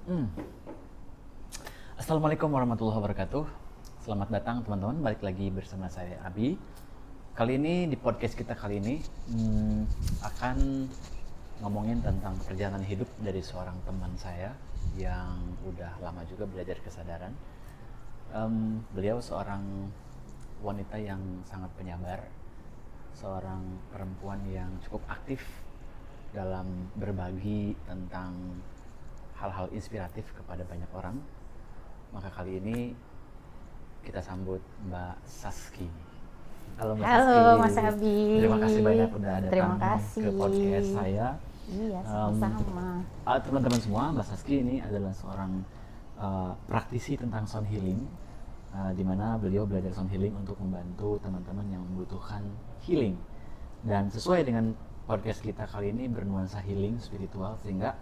Hmm. Assalamualaikum warahmatullahi wabarakatuh. Selamat datang teman-teman, balik lagi bersama saya Abi. Kali ini di podcast kita kali ini akan ngomongin tentang perjalanan hidup dari seorang teman saya yang udah lama juga belajar kesadaran. Beliau seorang wanita yang sangat penyabar, seorang perempuan yang cukup aktif dalam berbagi tentang hal-hal inspiratif kepada banyak orang. Maka kali ini kita sambut Mbak Saski. Halo Mbak Saski. Halo Mas Abi. Terima kasih banyak udah Terima datang kasih. ke podcast saya. Iya, sama-sama. Teman-teman semua, Mbak Saski ini adalah seorang praktisi tentang sound healing, di mana beliau belajar sound healing untuk membantu teman-teman yang membutuhkan healing. Dan sesuai dengan podcast kita kali ini bernuansa healing spiritual, sehingga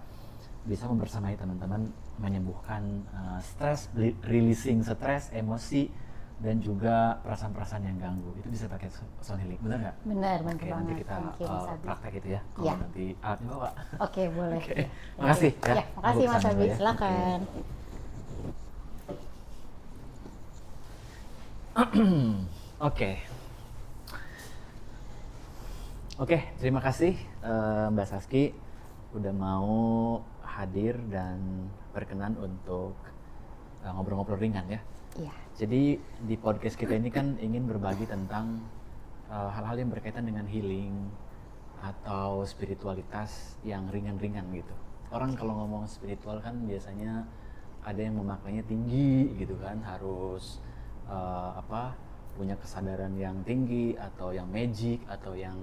bisa membersamai teman-teman menyembuhkan stres, releasing stres, emosi, dan juga perasaan-perasaan yang ganggu. Itu bisa pakai sound healing, benar nggak? Benar, Oke, banget. nanti kita praktek itu ya. Kalau Ya. nanti alatnya bawa. Oke, boleh. Oke. Ya. Makasih ya. Ya, makasih Aku Mas kesana Abi. dulu ya. Silakan. Oke, terima kasih Mbak Saski udah mau hadir dan berkenan untuk ngobrol-ngobrol ringan ya. Iya. Jadi di podcast kita ini kan ingin berbagi tentang hal-hal yang berkaitan dengan healing atau spiritualitas yang ringan-ringan gitu. Orang kalau ngomong spiritual kan biasanya ada yang memaknainya tinggi gitu kan, harus punya kesadaran yang tinggi atau yang magic atau yang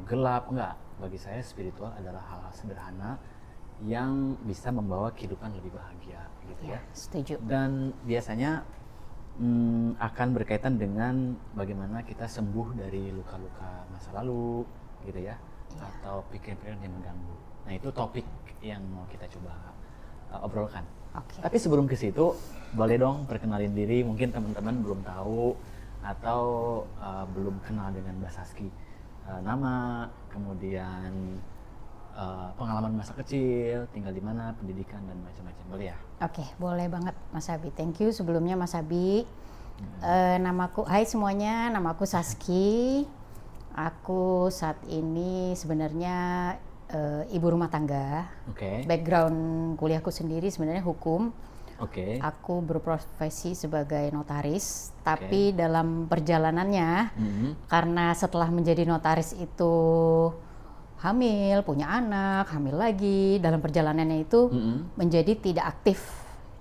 gelap. Enggak, bagi saya spiritual adalah hal-hal sederhana yang bisa membawa kehidupan lebih bahagia gitu ya. Setuju. Dan biasanya akan berkaitan dengan bagaimana kita sembuh dari luka-luka masa lalu gitu ya, atau pikiran-pikiran yang mengganggu. Nah, itu topik yang mau kita coba obrolkan. Oke. Tapi sebelum ke situ, boleh dong perkenalin diri, mungkin teman-teman belum tahu atau belum kenal dengan Mbak Saski. Nama, kemudian pengalaman masa kecil, tinggal di mana, pendidikan, dan macam-macam. Boleh ya? Oke, boleh banget Mas Abi. Thank you sebelumnya Mas Abi. Hai semuanya, namaku Saski. Aku saat ini sebenarnya ibu rumah tangga. Oke. Background kuliahku sendiri sebenarnya hukum. Oke. Aku berprofesi sebagai notaris, tapi dalam perjalanannya, karena setelah menjadi notaris itu hamil, punya anak, hamil lagi, dalam perjalanannya itu menjadi tidak aktif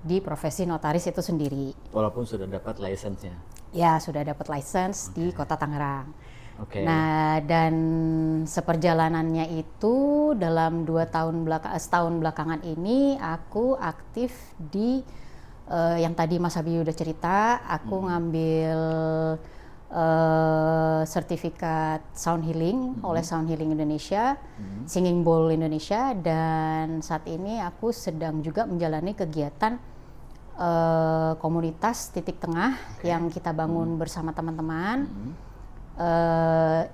di profesi notaris itu sendiri. Walaupun sudah dapat license-nya. Ya, sudah dapat license di Kota Tangerang. Oke. Nah, dan seperjalanannya itu dalam setahun belakangan ini aku aktif di yang tadi Mas Abi udah cerita, aku ngambil sertifikat sound healing oleh Sound Healing Indonesia, Singing Bowl Indonesia, dan saat ini aku sedang juga menjalani kegiatan komunitas titik tengah yang kita bangun bersama teman-teman.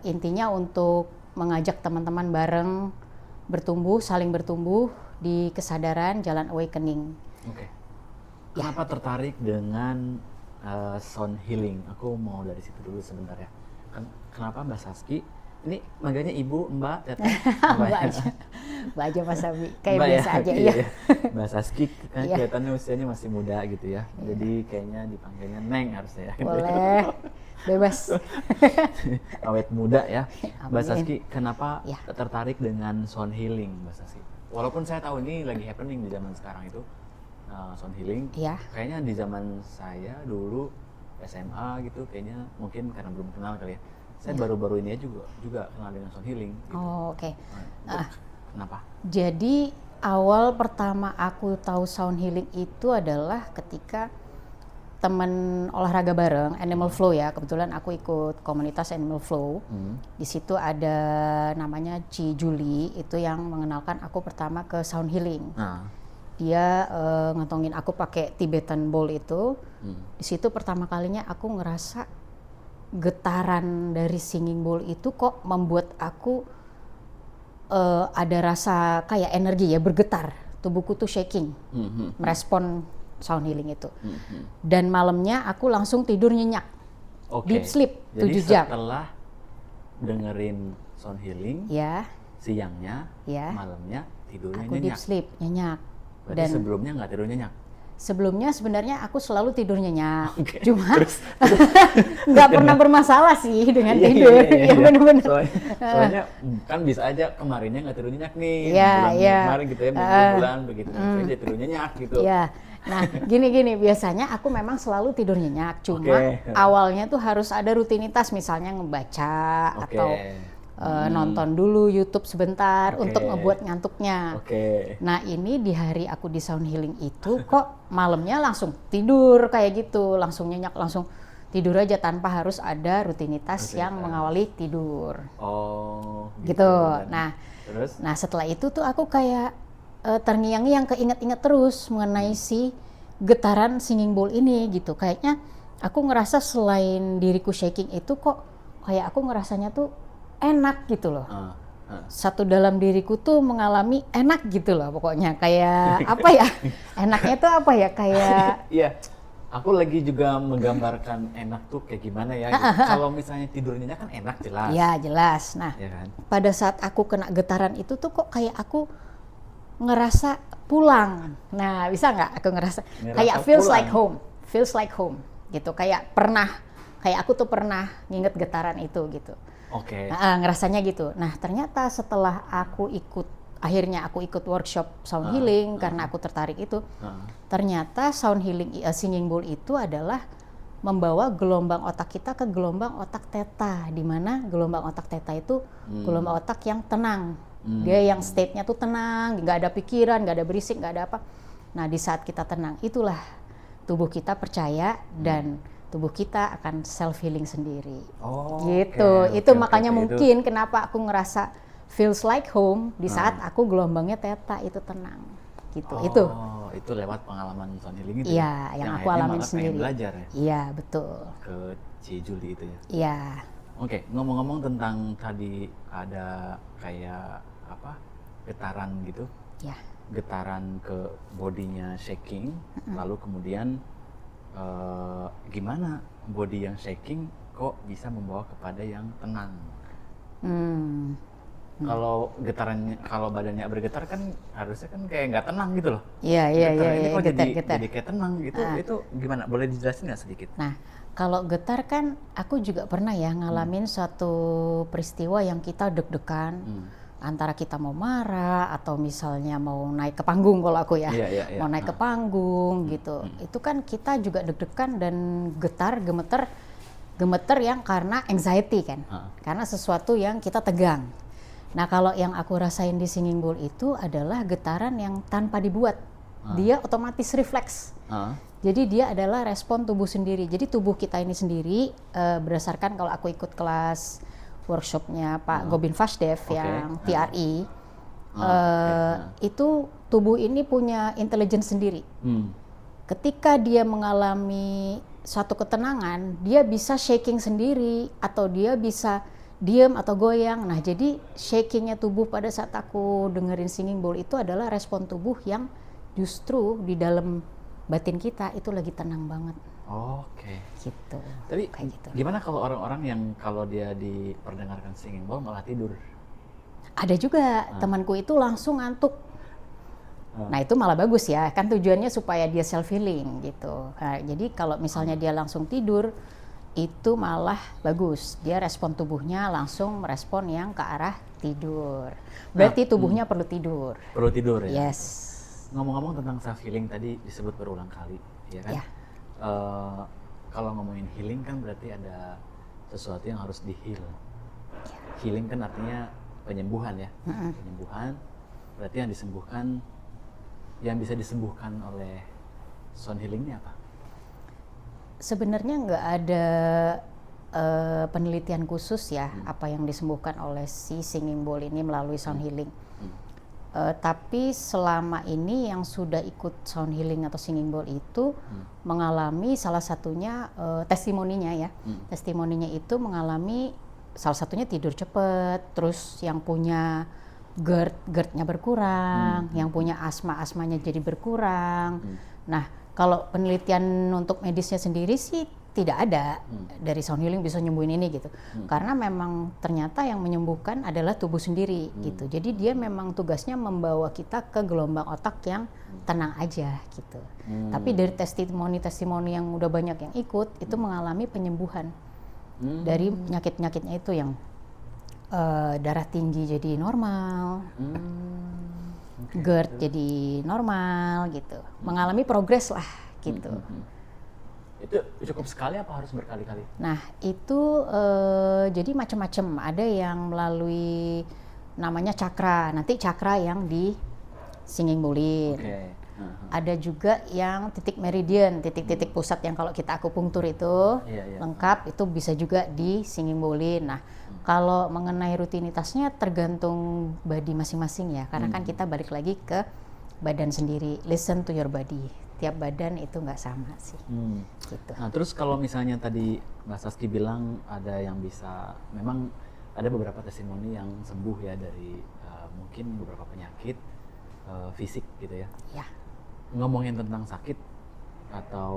Intinya untuk mengajak teman-teman bareng bertumbuh, saling bertumbuh di kesadaran jalan awakening. Oke. Kenapa tertarik dengan sound healing? Aku mau dari situ dulu sebentar ya. Kenapa Mbak Saski? Ini manggilnya Ibu, Mbak, Teteh? Mbak aja Mas Abi, kayak Mbak biasa ya? aja Iya. ya. Mbak Saski kan kelihatannya usianya masih muda gitu ya. Jadi kayaknya dipanggilnya Neng harusnya ya. Boleh, bebas. Awet muda ya. Mbak Amin. Saski, kenapa Ya. tertarik dengan sound healing Mbak Saski? Walaupun saya tahu ini lagi happening di zaman sekarang itu, sound healing. Iya. Kayaknya di zaman saya dulu SMA gitu, kayaknya mungkin karena belum kenal kali ya. Saya baru-baru ini juga kenal dengan sound healing. Gitu. Oh, oke. Kenapa? Jadi awal pertama aku tahu sound healing itu adalah ketika teman olahraga bareng Animal Flow ya. Kebetulan aku ikut komunitas Animal Flow. Di situ ada namanya Ci Juli, itu yang mengenalkan aku pertama ke sound healing. Nah, Dia ngantongin aku pakai Tibetan bowl itu. Di situ pertama kalinya aku ngerasa getaran dari singing bowl itu kok membuat aku ada rasa kayak energi ya, bergetar tubuhku tuh shaking, merespon sound healing itu. Mhm. Dan malamnya aku langsung tidur nyenyak, Oke. deep sleep Jadi 7 jam. setelah dengerin sound healing, Ya, siangnya, Ya. malamnya tidurnya aku deep nyenyak. sleep, nyenyak. Berarti Dan sebelumnya nggak tidur nyenyak. sebelumnya sebenarnya aku selalu tidur nyenyak, Oke. cuma nggak pernah bermasalah sih dengan Iya, tidur. iya, iya, Ya iya. benar-benar. Soalnya kan bisa aja kemarinnya nggak tidur nyenyak nih, Iya, bulan iya. kemarin gitu ya, bulan begitu. Saya dia tidur nyenyak gitu. Ya, nah gini biasanya aku memang selalu tidur nyenyak, cuma Oke. awalnya tuh harus ada rutinitas, misalnya ngebaca Oke. atau nonton dulu YouTube sebentar Oke. untuk ngebuat ngantuknya. Oke. Nah ini di hari aku di sound healing itu kok malamnya langsung tidur kayak gitu, langsung nyenyak, langsung tidur aja tanpa harus ada rutinitas yang mengawali tidur. Oh. Gitu. Dan terus? Nah setelah itu tuh aku kayak terngiang-ngiang, keinget-inget terus mengenai si getaran singing bowl ini gitu. Kayaknya aku ngerasa selain diriku shaking itu kok kayak aku ngerasanya tuh enak gitu loh. Satu dalam diriku tuh mengalami enak gitu loh pokoknya. Kayak apa ya? Enaknya tuh apa ya? Kayak Iya. Aku lagi juga menggambarkan enak tuh kayak gimana ya. Gitu. Kalau misalnya tidurnya kan enak jelas. ya jelas. Nah Ya kan? pada saat aku kena getaran itu tuh kok kayak aku ngerasa pulang. Nah bisa nggak aku ngerasa kayak feels pulang. like home gitu. Kayak aku tuh pernah nginget getaran itu gitu. Oke. Ngerasanya gitu. Nah ternyata setelah akhirnya aku ikut workshop sound healing karena aku tertarik itu. Ternyata sound healing singing bowl itu adalah membawa gelombang otak kita ke gelombang otak theta, di mana gelombang otak theta itu gelombang otak yang tenang. Dia yang state-nya tuh tenang, nggak ada pikiran, nggak ada berisik, nggak ada apa. Nah di saat kita tenang itulah tubuh kita percaya dan tubuh kita akan self healing sendiri. Oh, Gitu. oke, Itu oke, makanya oke. mungkin kenapa aku ngerasa feels like home di saat aku gelombangnya theta itu tenang. Gitu. Itu lewat pengalaman sound healing itu. Iya, yang aku akhirnya alamin malah pengen sendiri. belajar ya Iya, betul. ke Cijuli itu ya. Iya. Oke, ngomong-ngomong tentang tadi ada kayak apa? Getaran gitu. Ya. Getaran ke bodinya shaking, lalu kemudian gimana body yang shaking kok bisa membawa kepada yang tenang? Kalau getarannya, kalau badannya bergetar kan harusnya kan kayak nggak tenang gitu loh. Iya, Getaran ini kok getar. jadi kayak tenang gitu, itu gimana? Boleh dijelasin nggak sedikit? Nah, kalau getar kan aku juga pernah ya ngalamin suatu peristiwa yang kita deg-degan antara kita mau marah atau misalnya mau naik ke panggung kalau aku ya. Iya. Mau naik ke panggung gitu. Itu kan kita juga deg-degan dan getar, gemeter yang karena anxiety kan. Karena sesuatu yang kita tegang. Nah, kalau yang aku rasain di singing bowl itu adalah getaran yang tanpa dibuat. Dia otomatis refleks. Jadi dia adalah respon tubuh sendiri. Jadi tubuh kita ini sendiri berdasarkan kalau aku ikut kelas workshopnya Pak Gobin Vasdev yang TRE, itu tubuh ini punya intelligence sendiri. Ketika dia mengalami suatu ketenangan, dia bisa shaking sendiri atau dia bisa diam atau goyang. Nah, jadi shakingnya tubuh pada saat aku dengerin singing bowl itu adalah respon tubuh yang justru di dalam batin kita itu lagi tenang banget. Oke. Gitu. Tapi kayak gitu. gimana kalau orang-orang yang kalau dia diperdengarkan singing bowl malah tidur? Ada juga temanku itu langsung ngantuk. Nah itu malah bagus ya, kan tujuannya supaya dia self healing gitu. Nah, jadi kalau misalnya dia langsung tidur, itu malah bagus. Dia respon tubuhnya langsung merespon yang ke arah tidur. Berarti tubuhnya perlu tidur. Perlu tidur ya? Yes. Ngomong-ngomong tentang self healing tadi disebut berulang kali, ya kan? Ya. Kalau ngomongin healing kan berarti ada sesuatu yang harus di-heal. Healing kan artinya penyembuhan ya. Penyembuhan berarti yang disembuhkan, yang bisa disembuhkan oleh sound healing ini apa? Sebenarnya nggak ada penelitian khusus ya apa yang disembuhkan oleh si singing bowl ini melalui sound healing. Tapi selama ini yang sudah ikut sound healing atau singing bowl itu mengalami salah satunya testimoninya ya. Testimoninya itu mengalami salah satunya tidur cepat, terus yang punya GERD-nya berkurang, yang punya asmanya jadi berkurang. Nah, kalau penelitian untuk medisnya sendiri sih tidak ada dari sound healing bisa nyembuhin ini gitu. Karena memang ternyata yang menyembuhkan adalah tubuh sendiri gitu. Jadi dia memang tugasnya membawa kita ke gelombang otak yang tenang aja gitu. Tapi dari testimoni yang udah banyak yang ikut itu mengalami penyembuhan dari penyakit-penyakitnya itu yang darah tinggi jadi normal, GERD jadi normal gitu, mengalami progres lah gitu. Itu cukup sekali apa harus berkali-kali? Nah itu jadi macam-macam, ada yang melalui namanya cakra, nanti cakra yang di singing bowlin. Ada juga yang titik meridian, titik-titik pusat yang kalau kita akupunktur itu lengkap, itu bisa juga di singing bowlin. Nah, kalau mengenai rutinitasnya tergantung body masing-masing ya, karena kan kita balik lagi ke badan sendiri. Listen to your body. Tiap badan itu nggak sama sih. Gitu. Nah, terus kalau misalnya tadi Mbak Saski bilang ada yang bisa, memang ada beberapa testimoni yang sembuh ya dari mungkin beberapa penyakit fisik gitu ya. Ya. Ngomongin tentang sakit atau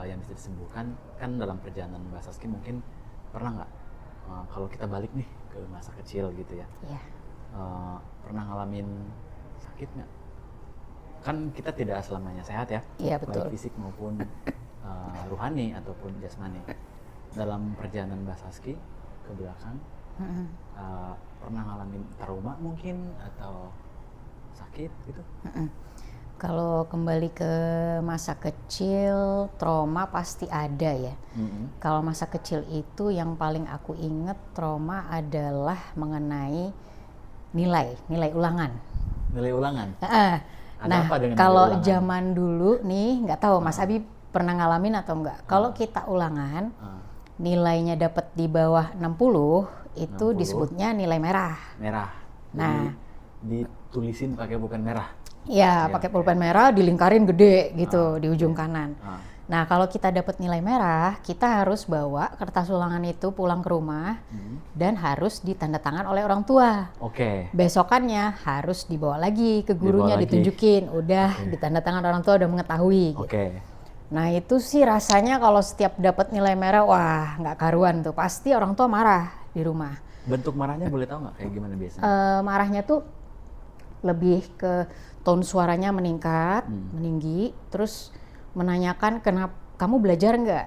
yang bisa disembuhkan, kan dalam perjalanan Mbak Saski mungkin pernah nggak kalau kita balik nih ke masa kecil gitu ya, pernah ngalamin sakit nggak? Kan kita tidak selamanya sehat ya, betul. baik fisik maupun ruhani ataupun jasmani. Dalam perjalanan Mbak Saski ke belakang, pernah ngalamin trauma mungkin atau sakit gitu? Kalau kembali ke masa kecil, trauma pasti ada ya. Kalau masa kecil itu yang paling aku inget trauma adalah mengenai nilai ulangan. Nilai ulangan? Nah, kalau zaman dulu nih, nggak tahu Mas Abi pernah ngalamin atau enggak. Kalau kita ulangan, nilainya dapat di bawah 60, itu 60. Disebutnya nilai merah. Merah. Nah, ditulisin pakai pulpen merah. Ya, pakai pulpen merah dilingkarin gede gitu di ujung kanan. Nah, kalau kita dapat nilai merah, kita harus bawa kertas ulangan itu pulang ke rumah dan harus ditanda tangan oleh orang tua. Besokannya harus dibawa lagi ke gurunya, ditunjukin, udah ditanda tangan orang tua, udah mengetahui. Gitu. Nah, itu sih rasanya kalau setiap dapat nilai merah, wah nggak karuan tuh, pasti orang tua marah di rumah. Bentuk marahnya boleh tahu nggak kayak gimana biasanya? Marahnya tuh lebih ke tone suaranya meningkat, meninggi, terus menanyakan kenapa kamu belajar nggak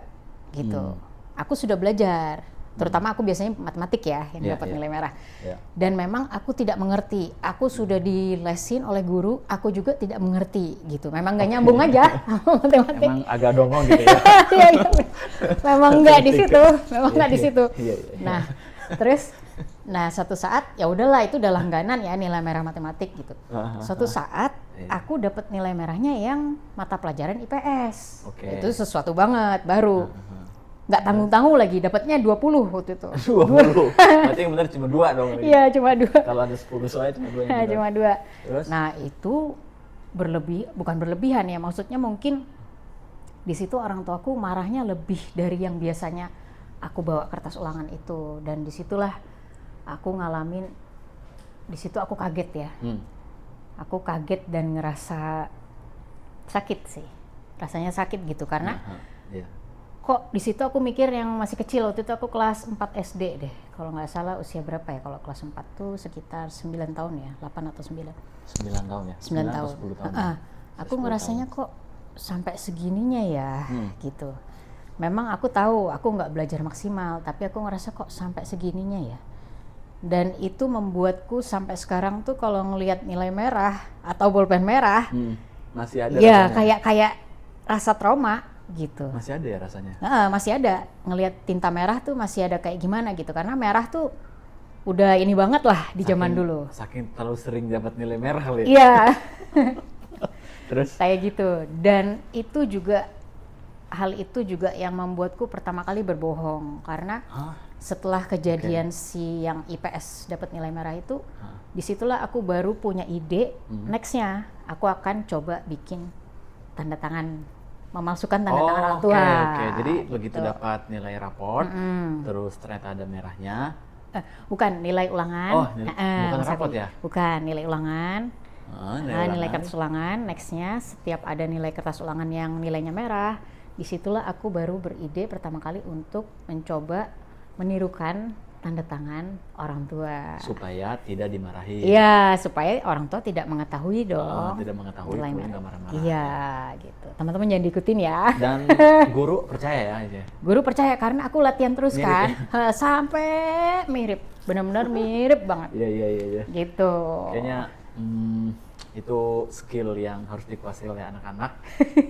gitu. Aku sudah belajar, terutama aku biasanya matematik ya yang dapat nilai merah. Dan memang aku tidak mengerti, aku sudah dilesin oleh guru, aku juga tidak mengerti gitu. Memang nggak nyambung aja matematik. Memang agak dongong gitu ya. Memang nggak di situ, memang nggak di situ. Nah, terus suatu saat ya udahlah, itu udah langganan ya nilai merah matematik gitu. Suatu saat aku dapat nilai merahnya yang mata pelajaran IPS. Itu sesuatu banget baru. Nggak tanggung-tanggung lagi, dapatnya 20 waktu itu. 20? Berarti yang benar cuma 2 dong? Iya, cuma 2. Kalau ada 10 soalnya cuma 2 yang benar. Cuma 2. Terus? Nah, itu bukan berlebihan ya, maksudnya mungkin di situ orang tuaku marahnya lebih dari yang biasanya aku bawa kertas ulangan itu, dan disitulah aku ngalamin, di situ aku kaget ya. Aku kaget dan ngerasa sakit sih, rasanya sakit gitu karena kok di situ aku mikir yang masih kecil, waktu itu aku kelas 4 SD deh, kalau nggak salah. Usia berapa ya kalau kelas 4 tuh sekitar 9 tahun ya, 8 atau 9. 9 tahun ya? 9 tahun. 10 tahun. Aku ngerasanya kok sampai segininya ya gitu. Memang aku tahu aku nggak belajar maksimal, tapi aku ngerasa kok sampai segininya ya. Dan itu membuatku sampai sekarang tuh kalau ngelihat nilai merah atau bolpen merah, masih ada ya rasanya. kayak rasa trauma gitu. Masih ada ya rasanya? Masih ada, ngelihat tinta merah tuh masih ada kayak gimana gitu, karena merah tuh udah ini banget lah di zaman dulu. Saking terlalu sering dapat nilai merah kali ya? Iya. Terus? Kayak gitu, dan hal itu juga yang membuatku pertama kali berbohong, karena setelah kejadian si yang IPS dapat nilai merah itu, disitulah aku baru punya ide, nextnya aku akan coba bikin tanda tangan, memalsukan tanda tangan orang tua. Jadi begitu dapat nilai raport, terus ternyata ada merahnya, Bukan nilai ulangan. Oh, bukan Mas rapot Abi. ya? Bukan nilai ulangan. Nilai Ulangan. kertas ulangan. Nextnya setiap ada nilai kertas ulangan yang nilainya merah, disitulah aku baru beride pertama kali untuk mencoba menirukan tanda tangan orang tua. Supaya tidak dimarahi. Iya, supaya orang tua tidak mengetahui dong. Tidak mengetahui, nilai kemudian merah. nggak marah-marah. Iya, gitu. Teman-teman jangan diikutin ya. Dan guru percaya ya aja. Guru percaya karena aku latihan terus Mirip kan, sampai mirip, benar-benar mirip banget. Iya. Gitu. Kayaknya itu skill yang harus dikuasai oleh anak-anak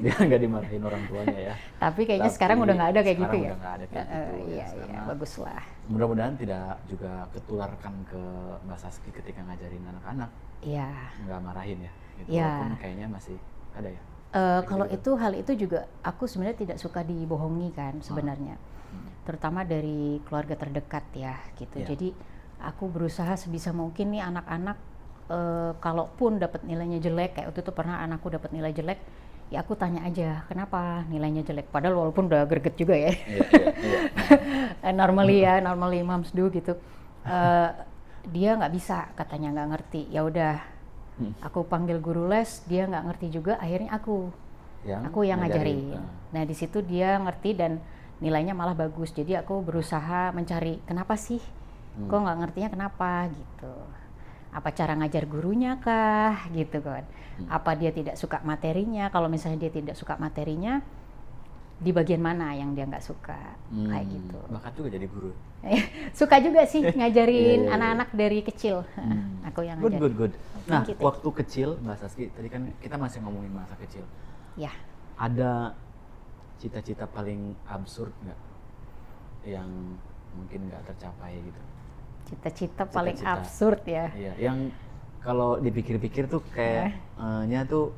biar nggak dimarahin orang tuanya ya. Tapi kayaknya sekarang udah nggak ada kayak gitu ya. Sekarang udah nggak ada kayak gitu. Iya, Karena bagus lah. mudah-mudahan tidak juga ketularkan ke Mbak Saski ketika ngajarin anak-anak, Iya. nggak marahin ya. Gitu. Iya. Walaupun kayaknya masih ada ya. Kalau itu hal itu juga aku sebenarnya tidak suka dibohongi kan sebenarnya, terutama dari keluarga terdekat ya gitu. Iya. Jadi aku berusaha sebisa mungkin nih anak-anak kalaupun dapat nilainya jelek, kayak waktu itu pernah anakku dapat nilai jelek, ya aku tanya aja kenapa nilainya jelek. Padahal walaupun udah greget juga ya. Iya. normally moms do gitu. Dia nggak bisa, katanya nggak ngerti. Ya udah, aku panggil guru les, dia nggak ngerti juga. Akhirnya aku yang ngajarin. Nah di situ dia ngerti dan nilainya malah bagus. Jadi aku berusaha mencari kenapa sih, kok nggak ngertinya kenapa gitu. Apa cara ngajar gurunya kah gitu kan? Apa dia tidak suka materinya? Kalau misalnya dia tidak suka materinya, di bagian mana yang dia nggak suka, kayak gitu. Bakat juga jadi guru. Suka juga sih ngajarin Iya. anak-anak dari kecil. Aku yang ngajarin. Good. Nah, Gitu. waktu kecil Mbak Saski, tadi kan kita masih ngomongin masa kecil. Ya, Ada cita-cita paling absurd nggak yang mungkin nggak tercapai gitu? cita-cita paling Cita-cita. absurd ya. Iya, yang kalau dipikir-pikir tuh kayaknya tuh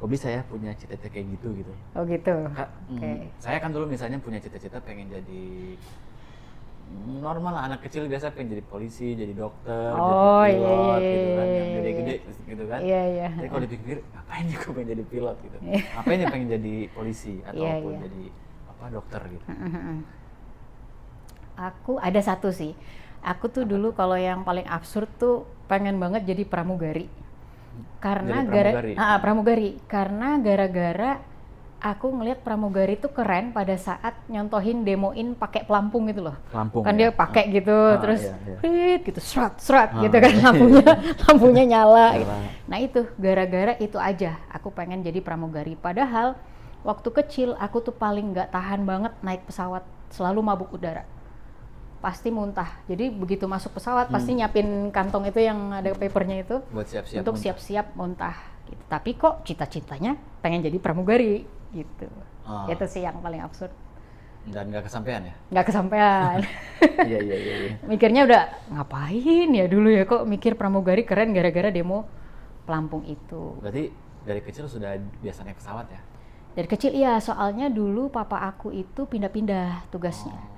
kok bisa ya punya cita-cita kayak gitu. Oh gitu. Oke. Saya kan dulu misalnya punya cita-cita pengen jadi normal lah, anak kecil biasa pengen jadi polisi, jadi dokter, Oh, jadi pilot iya. gitu kan, yang gede-gede gitu kan. Iya. Jadi kalau dipikir ngapain ya gue pengen jadi pilot gitu, ngapain ya pengen jadi polisi ataupun Iya. jadi dokter gitu. Aku ada satu sih. Aku tuh dulu kalau yang paling absurd tuh pengen banget jadi pramugari. Karena Jadi pramugari? pramugari. Karena gara-gara aku ngelihat pramugari tuh keren pada saat nyontohin demoin pakai pelampung gitu loh. Pelampung Kan ya? dia pakai gitu, terus iya. prit gitu, serat gitu kan lampunya nyala. Gitu. Nyala. Nah itu gara-gara itu aja aku pengen jadi pramugari. Padahal waktu kecil aku tuh paling nggak tahan banget naik pesawat, selalu mabuk udara. Pasti muntah. Jadi begitu masuk pesawat pasti nyiapin kantong itu yang ada papernya itu Buat siap-siap untuk muntah. siap-siap muntah. Gitu. Tapi kok cita-citanya pengen jadi pramugari gitu. Itu sih yang paling absurd. Dan nggak kesampaian ya? Nggak kesampaian. Iya. Mikirnya udah ngapain ya dulu ya, kok mikir pramugari keren gara-gara demo pelampung itu. Berarti dari kecil sudah biasa naik pesawat ya? Dari kecil iya, soalnya dulu papa aku itu pindah-pindah tugasnya.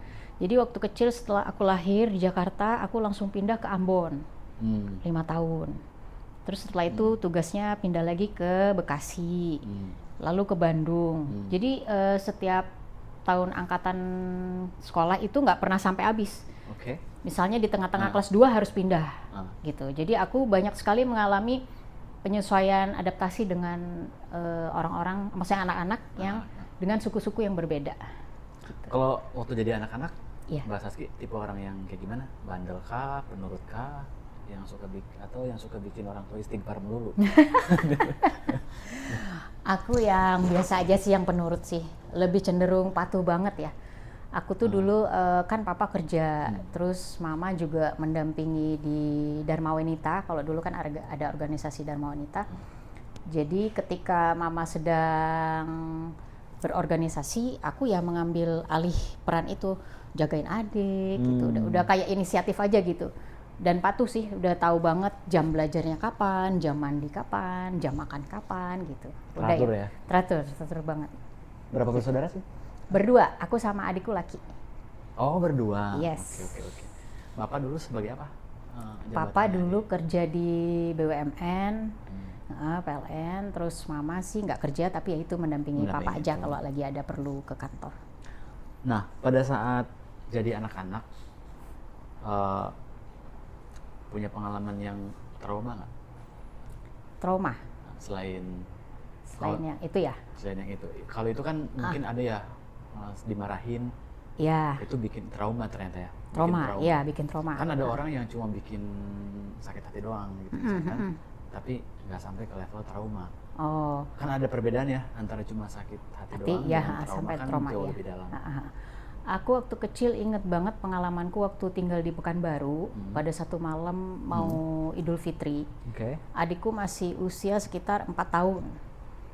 Jadi waktu kecil setelah aku lahir di Jakarta, aku langsung pindah ke Ambon 5 tahun. Terus setelah itu tugasnya pindah lagi ke Bekasi, lalu ke Bandung. Jadi setiap tahun angkatan sekolah itu nggak pernah sampai habis. Oke. Misalnya di tengah-tengah kelas 2 harus pindah, gitu. Jadi aku banyak sekali mengalami penyesuaian adaptasi dengan orang-orang, maksudnya anak-anak yang dengan suku-suku yang berbeda. Gitu. Kalau waktu jadi anak-anak, Iya. Mbak Saski tipe orang yang kayak gimana? Bandel kah, penurut kah, yang suka bikin orang tua istighfar melulu? Aku yang biasa aja sih, yang penurut sih, lebih cenderung patuh banget ya. Aku tuh dulu kan papa kerja, terus mama juga mendampingi di Dharma Wanita. Kalau dulu kan ada organisasi Dharma Wanita. Jadi ketika mama sedang berorganisasi, aku ya mengambil alih peran itu, jagain adik gitu. Udah kayak inisiatif aja gitu. Dan patuh sih, udah tahu banget jam belajarnya kapan, jam mandi kapan, jam makan kapan gitu. Udah Teratur ya? Teratur banget. Berapa bersaudara sih? Berdua, aku sama adikku laki. Oh, berdua. Yes. Oke. Bapak dulu sebagai apa? Papa Jabatannya? dulu kerja di BUMN, PLN, terus mama sih nggak kerja tapi ya itu mendampingi papa aja kalau lagi ada perlu ke kantor. Nah, pada saat jadi anak-anak, eh, punya pengalaman yang trauma nggak? Trauma Selain selain yang itu ya? selain yang itu. Kalau itu kan mungkin ada ya dimarahin, Ya, itu bikin trauma ternyata ya. Bikin trauma, ya bikin trauma. Kan ada orang yang cuma bikin sakit hati doang gitu misalkan, tapi nggak sampai ke level trauma. Oh, Kan ada perbedaan ya antara cuma sakit hati doang ya dan trauma sampai kan trauma jauh ya. lebih dalam. Aku waktu kecil inget banget pengalamanku waktu tinggal di Pekanbaru pada satu malam mau Idul Fitri. Oke. Adikku masih usia sekitar 4 tahun.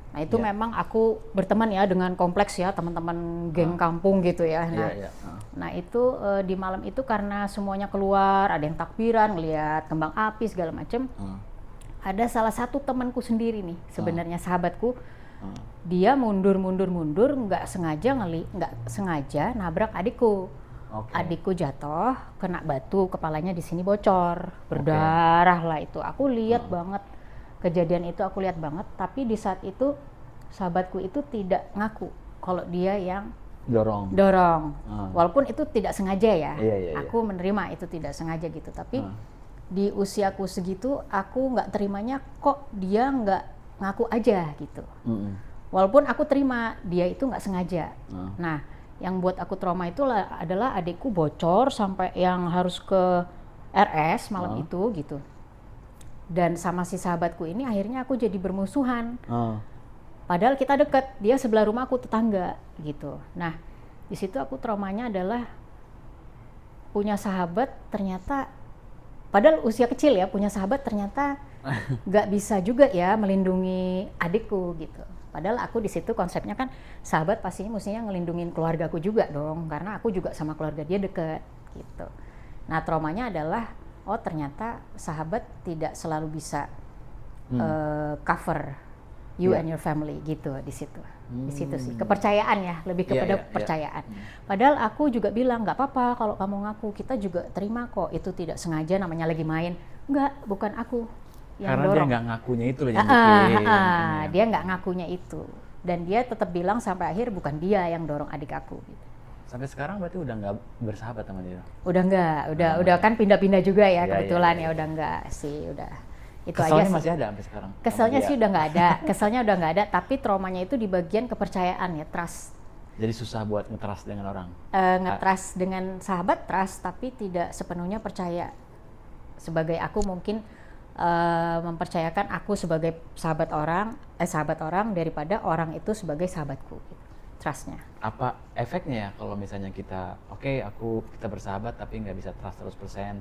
Nah itu Iya. memang aku berteman ya dengan kompleks ya teman-teman geng kampung gitu ya. Nah, Iya, iya. nah itu di malam itu karena semuanya keluar, ada yang takbiran, ngeliat kembang api segala macem. Ada salah satu temanku sendiri nih, sebenarnya sahabatku. Dia mundur, nggak sengaja nabrak adikku. Oke. Adikku jatuh, kena batu, kepalanya di sini bocor, berdarah lah itu. Aku lihat banget kejadian itu, aku lihat banget. Tapi di saat itu sahabatku itu tidak ngaku kalau dia yang Dorong. walaupun itu tidak sengaja ya. Iya. Aku menerima itu tidak sengaja gitu. Tapi di usiaku segitu, aku nggak terimanya kok dia nggak ngaku aja gitu. Walaupun aku terima dia itu nggak sengaja. Nah, yang buat aku trauma itu adalah adikku bocor sampai yang harus ke RS malam itu gitu. Dan sama si sahabatku ini akhirnya aku jadi bermusuhan. Padahal kita deket, dia sebelah rumah aku tetangga gitu. Nah, di situ aku traumanya adalah punya sahabat ternyata, padahal usia kecil ya, punya sahabat ternyata nggak bisa juga ya melindungi adikku gitu. Padahal aku di situ konsepnya kan sahabat pastinya mestinya ngelindungin keluargaku juga dong, karena aku juga sama keluarga dia deket gitu. Nah traumanya adalah ternyata sahabat tidak selalu bisa cover you and your family gitu di situ. Di situ sih kepercayaan ya, lebih kepada kepercayaan. Padahal aku juga bilang nggak apa-apa kalau kamu ngaku, kita juga terima kok, itu tidak sengaja namanya lagi main. Enggak, bukan aku yang Karena dorong. dia nggak ngakunya itu loh yang bikin. Dia nggak ngakunya itu, dan dia tetap bilang sampai akhir bukan dia yang dorong adik aku. Gitu. Sampai sekarang berarti udah nggak bersahabat sama dia? Udah nggak, udah kan pindah-pindah juga ya kebetulan iya. ya udah nggak sih, udah itu Keselnya aja sih. masih ada sampai sekarang? Keselnya sih udah nggak ada, keselnya udah nggak ada, tapi traumanya itu di bagian kepercayaan ya, trust. Jadi susah buat nge-trust dengan orang? Nge-trust dengan sahabat, trust, tapi tidak sepenuhnya percaya. Sebagai aku mungkin mempercayakan aku sebagai sahabat orang daripada orang itu sebagai sahabatku gitu. Trustnya. Apa efeknya ya kalau misalnya kita kita bersahabat tapi nggak bisa trust 100%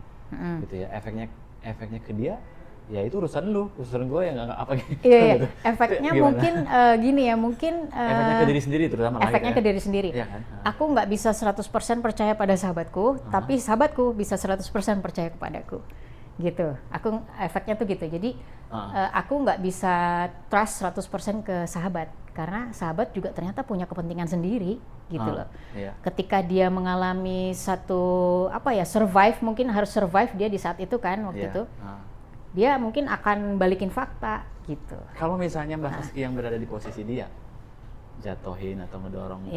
gitu ya, efeknya ke dia ya itu urusan lu, urusan gue yang nggak apa gitu. Iya. Efeknya mungkin gini ya, mungkin efeknya ke diri sendiri terutama efeknya ke diri sendiri. Iya kan? Aku nggak bisa 100% percaya pada sahabatku, tapi sahabatku bisa 100% percaya kepadaku. Gitu. Efeknya tuh gitu. Jadi aku nggak bisa trust 100% ke sahabat karena sahabat juga ternyata punya kepentingan sendiri gitu loh. Iya. Ketika dia mengalami satu survive, mungkin harus survive dia di saat itu kan waktu itu. Dia mungkin akan balikin fakta gitu. Kalau misalnya Mbak Saski yang berada di posisi dia, jatuhin atau ngedorong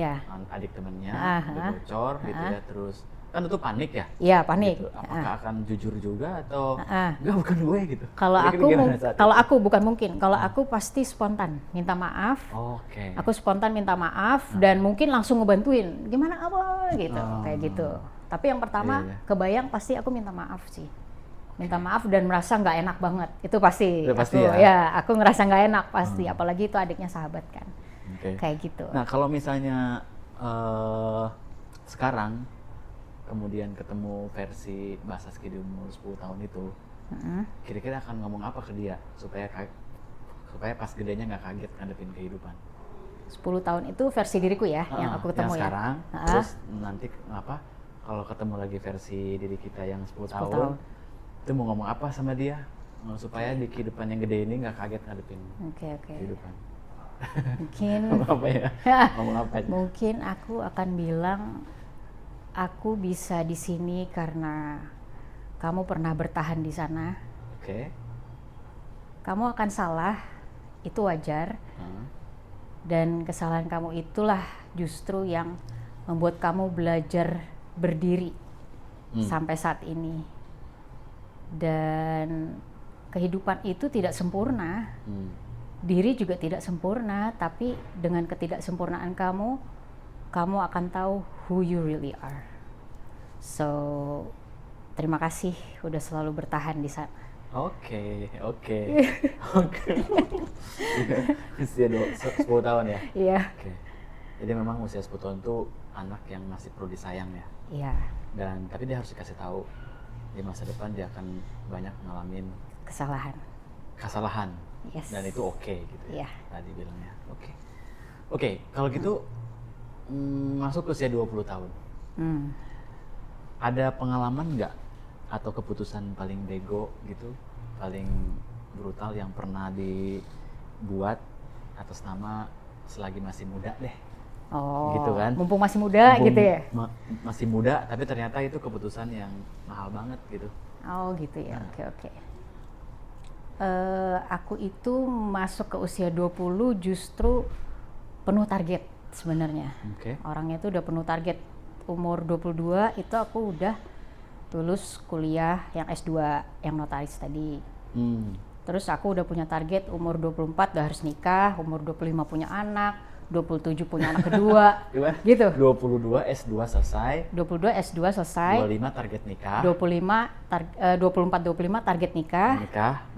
adik temennya, bocor gitu ya, terus kan itu panik ya? Iya panik. Gitu. Apakah akan jujur juga atau enggak, bukan gue gitu? Kalau aku bukan mungkin. Kalau aku pasti spontan minta maaf. Oke. Aku spontan minta maaf dan mungkin langsung ngebantuin. Gimana apa gitu, kayak gitu. Tapi yang pertama kebayang pasti aku minta maaf sih. Minta maaf dan merasa nggak enak banget. Itu pasti. Aku ngerasa nggak enak pasti. Apalagi itu adiknya sahabat kan. Kayak gitu. Nah kalau misalnya sekarang kemudian ketemu versi Mbak Saski di umur 10 tahun itu, kira-kira akan ngomong apa ke dia supaya pas gedenya nggak kaget ngadepin kehidupan? 10 tahun itu versi diriku ya, yang aku ketemu yang sekarang, terus nanti kalau ketemu lagi versi diri kita yang 10 tahun, itu mau ngomong apa sama dia supaya di kehidupan yang gede ini nggak kaget ngadepin kehidupan? Mungkin ngomong apa ya? Ngomong apa aja? Mungkin aku akan bilang, aku bisa di sini karena kamu pernah bertahan di sana. Kamu akan salah, itu wajar. Dan kesalahan kamu itulah justru yang membuat kamu belajar berdiri. sampai saat ini. Dan kehidupan itu tidak sempurna. Diri juga tidak sempurna, tapi dengan ketidaksempurnaan kamu akan tahu who you really are. So, terima kasih udah selalu bertahan di sana. Oke. Usia 10 tahun ya? Iya. Oke. Jadi memang usia 10 tahun itu anak yang masih perlu disayang ya? Iya. Dan tapi dia harus dikasih tahu di masa depan dia akan banyak ngalamin kesalahan. Yes. Dan itu oke gitu ya? Iya. Tadi bilangnya. Oke, kalau gitu masuk ke usia 20 tahun. Ada pengalaman nggak atau keputusan paling bego gitu, paling brutal yang pernah dibuat atas nama selagi masih muda deh? Oh, Gitu kan? mumpung masih muda gitu ya? Masih muda, tapi ternyata itu keputusan yang mahal banget gitu. Oh gitu ya, oke. Aku itu masuk ke usia 20 justru penuh target sebenarnya. Oke. Orangnya itu udah penuh target. Umur 22 itu aku udah lulus kuliah yang S2 yang notaris tadi. Terus aku udah punya target umur 24 udah harus nikah, umur 25 punya anak, 27 punya anak kedua. Gitu. 22 S2 selesai. 22 S2 selesai. 25 target nikah. 24 25 target nikah.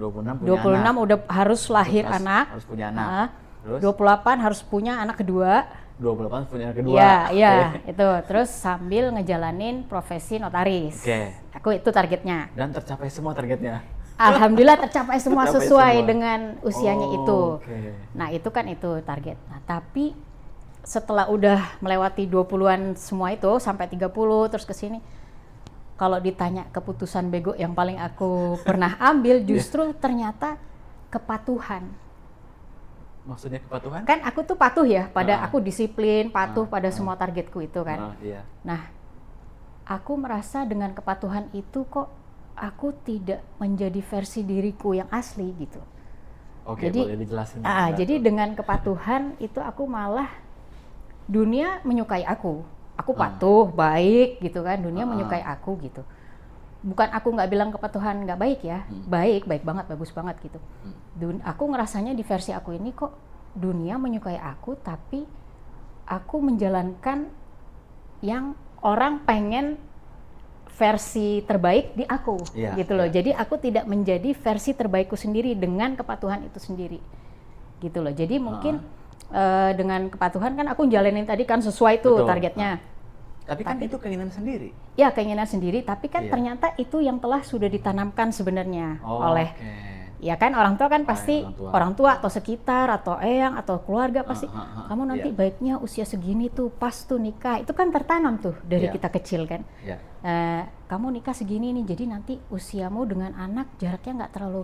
26 punya 26 anak. udah harus lahir anak. Harus punya anak. Terus 28 harus punya anak kedua. 28 punya anak kedua. Iya, itu. Terus sambil ngejalanin profesi notaris. Oke. Aku itu targetnya. Dan tercapai semua targetnya. Alhamdulillah tercapai semua Tercapai sesuai semua. dengan usianya itu. Oke. Nah, itu kan itu target. Nah, tapi setelah udah melewati 20-an semua itu sampai 30 terus ke sini, kalau ditanya keputusan bego yang paling aku pernah ambil justru ternyata kepatuhan. Maksudnya kepatuhan? Kan aku tuh patuh ya pada aku disiplin, patuh pada semua targetku itu kan. Iya. Nah, aku merasa dengan kepatuhan itu kok aku tidak menjadi versi diriku yang asli gitu. Oke, boleh dijelasin. Jadi dengan kepatuhan itu aku malah dunia menyukai aku. Aku patuh, baik gitu kan. Dunia menyukai aku gitu. Bukan aku nggak bilang kepatuhan nggak baik ya, baik banget, bagus banget gitu. Aku ngerasanya di versi aku ini kok dunia menyukai aku, tapi aku menjalankan yang orang pengen versi terbaik di aku, gitu loh. Jadi aku tidak menjadi versi terbaikku sendiri dengan kepatuhan itu sendiri, gitu loh. Jadi mungkin dengan kepatuhan kan aku jalanin tadi kan sesuai tuh targetnya. Tapi kan itu keinginan sendiri. Ya keinginan sendiri, tapi kan ternyata itu yang telah sudah ditanamkan sebenarnya oleh, ya kan orang tua kan pasti orang tua atau sekitar atau eyang atau keluarga pasti kamu nanti baiknya usia segini tuh pas tuh nikah, itu kan tertanam tuh dari kita kecil kan. Kamu nikah segini nih, jadi nanti usiamu dengan anak jaraknya nggak terlalu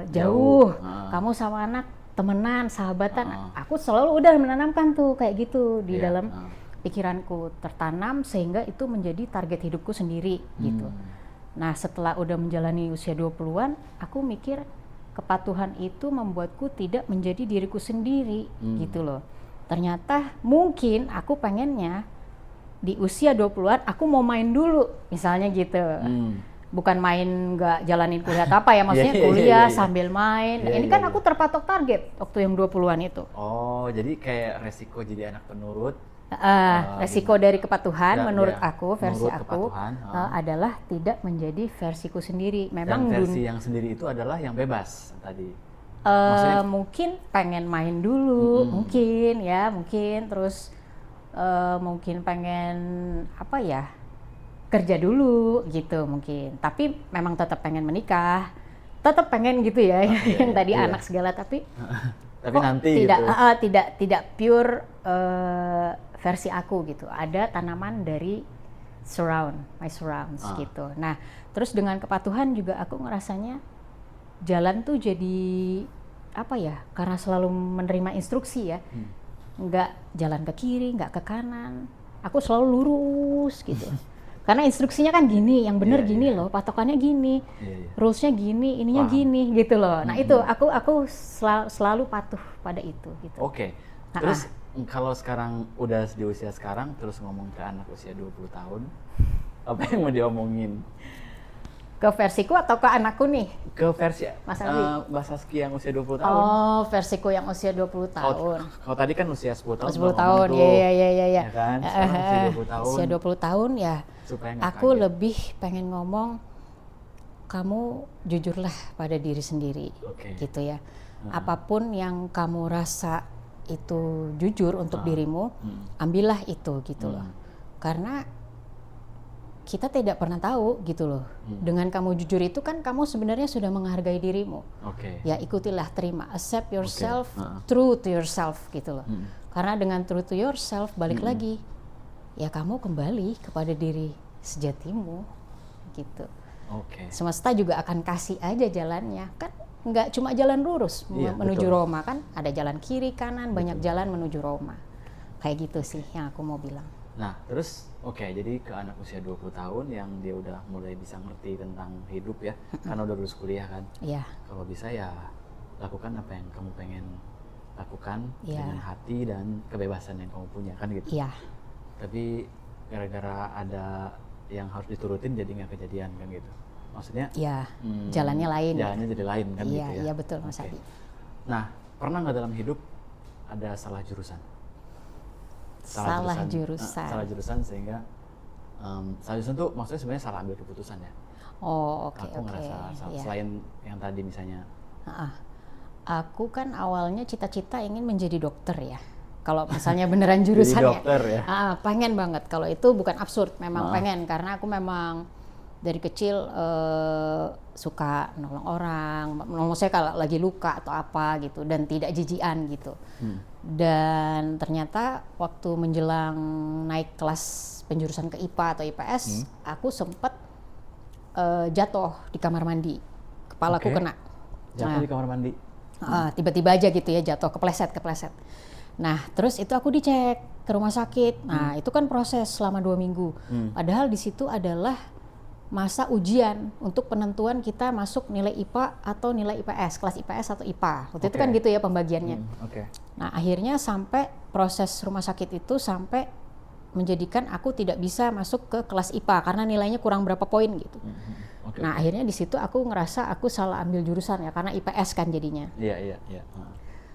jauh. Kamu sama anak temenan, sahabatan. Aku selalu udah menanamkan tuh kayak gitu di dalam pikiranku, tertanam sehingga itu menjadi target hidupku sendiri gitu. Nah, setelah udah menjalani usia 20-an, aku mikir kepatuhan itu membuatku tidak menjadi diriku sendiri gitu loh. Ternyata mungkin aku pengennya di usia 20-an aku mau main dulu misalnya gitu. Bukan main nggak jalanin kuliah apa ya, maksudnya kuliah sambil main. Ini kan aku terpatok target waktu yang 20-an itu. Oh, jadi kayak resiko jadi anak penurut. Resiko dari kepatuhan menurut aku, versi aku adalah tidak menjadi versiku sendiri. Memang dan versi yang sendiri itu adalah yang bebas tadi. Mungkin pengen main dulu, mungkin terus mungkin pengen apa ya, kerja dulu gitu mungkin. Tapi memang tetap pengen menikah, tetap pengen gitu ya, yang tadi anak segala, tapi nanti tidak pure versi aku gitu. Ada tanaman dari my surrounds gitu. Nah, terus dengan kepatuhan juga aku ngerasanya jalan tuh jadi apa ya? Karena selalu menerima instruksi ya. Nggak jalan ke kiri, nggak ke kanan. Aku selalu lurus gitu. Karena instruksinya kan gini, yang bener gini loh, patokannya gini, rulesnya gini, ininya gini gitu loh. Nah itu aku selalu patuh pada itu gitu. Oke. Terus kalau sekarang udah di usia sekarang terus ngomong ke anak usia 20 tahun, Apa yang mau diomongin? Ke versiku atau ke anakku nih? Ke versi Mas Abi. Mbak Saskia yang usia 20 tahun. Oh, versiku yang usia 20 tahun. Kalau tadi kan usia 10 tahun. 10 tahun, iya. Ya kan? Sekarang usia 20 tahun. Usia 20 tahun ya. Supaya nggak Aku kaget. lebih pengen ngomong, kamu jujurlah pada diri sendiri, Oke. gitu ya. Apapun yang kamu rasa itu jujur untuk dirimu, ambillah itu gitu loh. Karena kita tidak pernah tahu gitu loh. Dengan kamu jujur itu kan kamu sebenarnya sudah menghargai dirimu. Oke. Ya ikutilah, terima, accept yourself, Heeh. true to yourself gitu loh. Karena dengan true to yourself balik lagi, ya kamu kembali kepada diri sejatimu gitu. Oke. Semesta juga akan kasih aja jalannya kan, nggak cuma jalan lurus Iya, menuju betul. Roma kan, ada jalan kiri kanan, banyak jalan menuju Roma. Kayak gitu sih yang aku mau bilang. Nah, terus jadi ke anak usia 20 tahun yang dia udah mulai bisa ngerti tentang hidup ya, karena udah lulus kuliah kan. Iya. Kalau bisa ya lakukan apa yang kamu pengen lakukan Iya. dengan hati dan kebebasan yang kamu punya kan gitu. Iya. Tapi gara-gara ada yang harus diturutin jadi nggak kejadian kan gitu. Maksudnya Iya. Jalannya lain. jalannya jadi lain kan Iya, gitu ya. iya betul Mas Oke. Adi. Nah, pernah nggak dalam hidup ada salah jurusan? Salah jurusan. Salah jurusan sehingga salah jurusan tuh maksudnya sebenarnya salah ambil keputusan ya. Oh, oke. Aku ngerasa Iya. selain yang tadi misalnya. Ah, aku kan awalnya cita-cita ingin menjadi dokter ya. Kalau misalnya beneran jurusan Jadi dokter ya. pengen banget. Kalau itu bukan absurd, memang pengen karena aku memang dari kecil suka nolong orang, nolong saya kalau lagi luka atau apa gitu, dan tidak jijian gitu. Dan ternyata waktu menjelang naik kelas penjurusan ke IPA atau IPS, aku sempat jatuh di kamar mandi, kepalaku Oke. kena. Jatuh di kamar mandi. Tiba-tiba aja gitu ya jatuh, kepleset. Nah terus itu aku dicek ke rumah sakit. Nah itu kan proses selama 2 minggu. Padahal di situ adalah masa ujian untuk penentuan kita masuk nilai IPA atau nilai IPS, kelas IPS atau IPA. Waktu itu kan gitu ya pembagiannya. Oke. Nah akhirnya sampai proses rumah sakit itu sampai menjadikan aku tidak bisa masuk ke kelas IPA karena nilainya kurang berapa poin gitu. Oke. Nah akhirnya di situ aku ngerasa aku salah ambil jurusan ya karena IPS kan jadinya. Iya.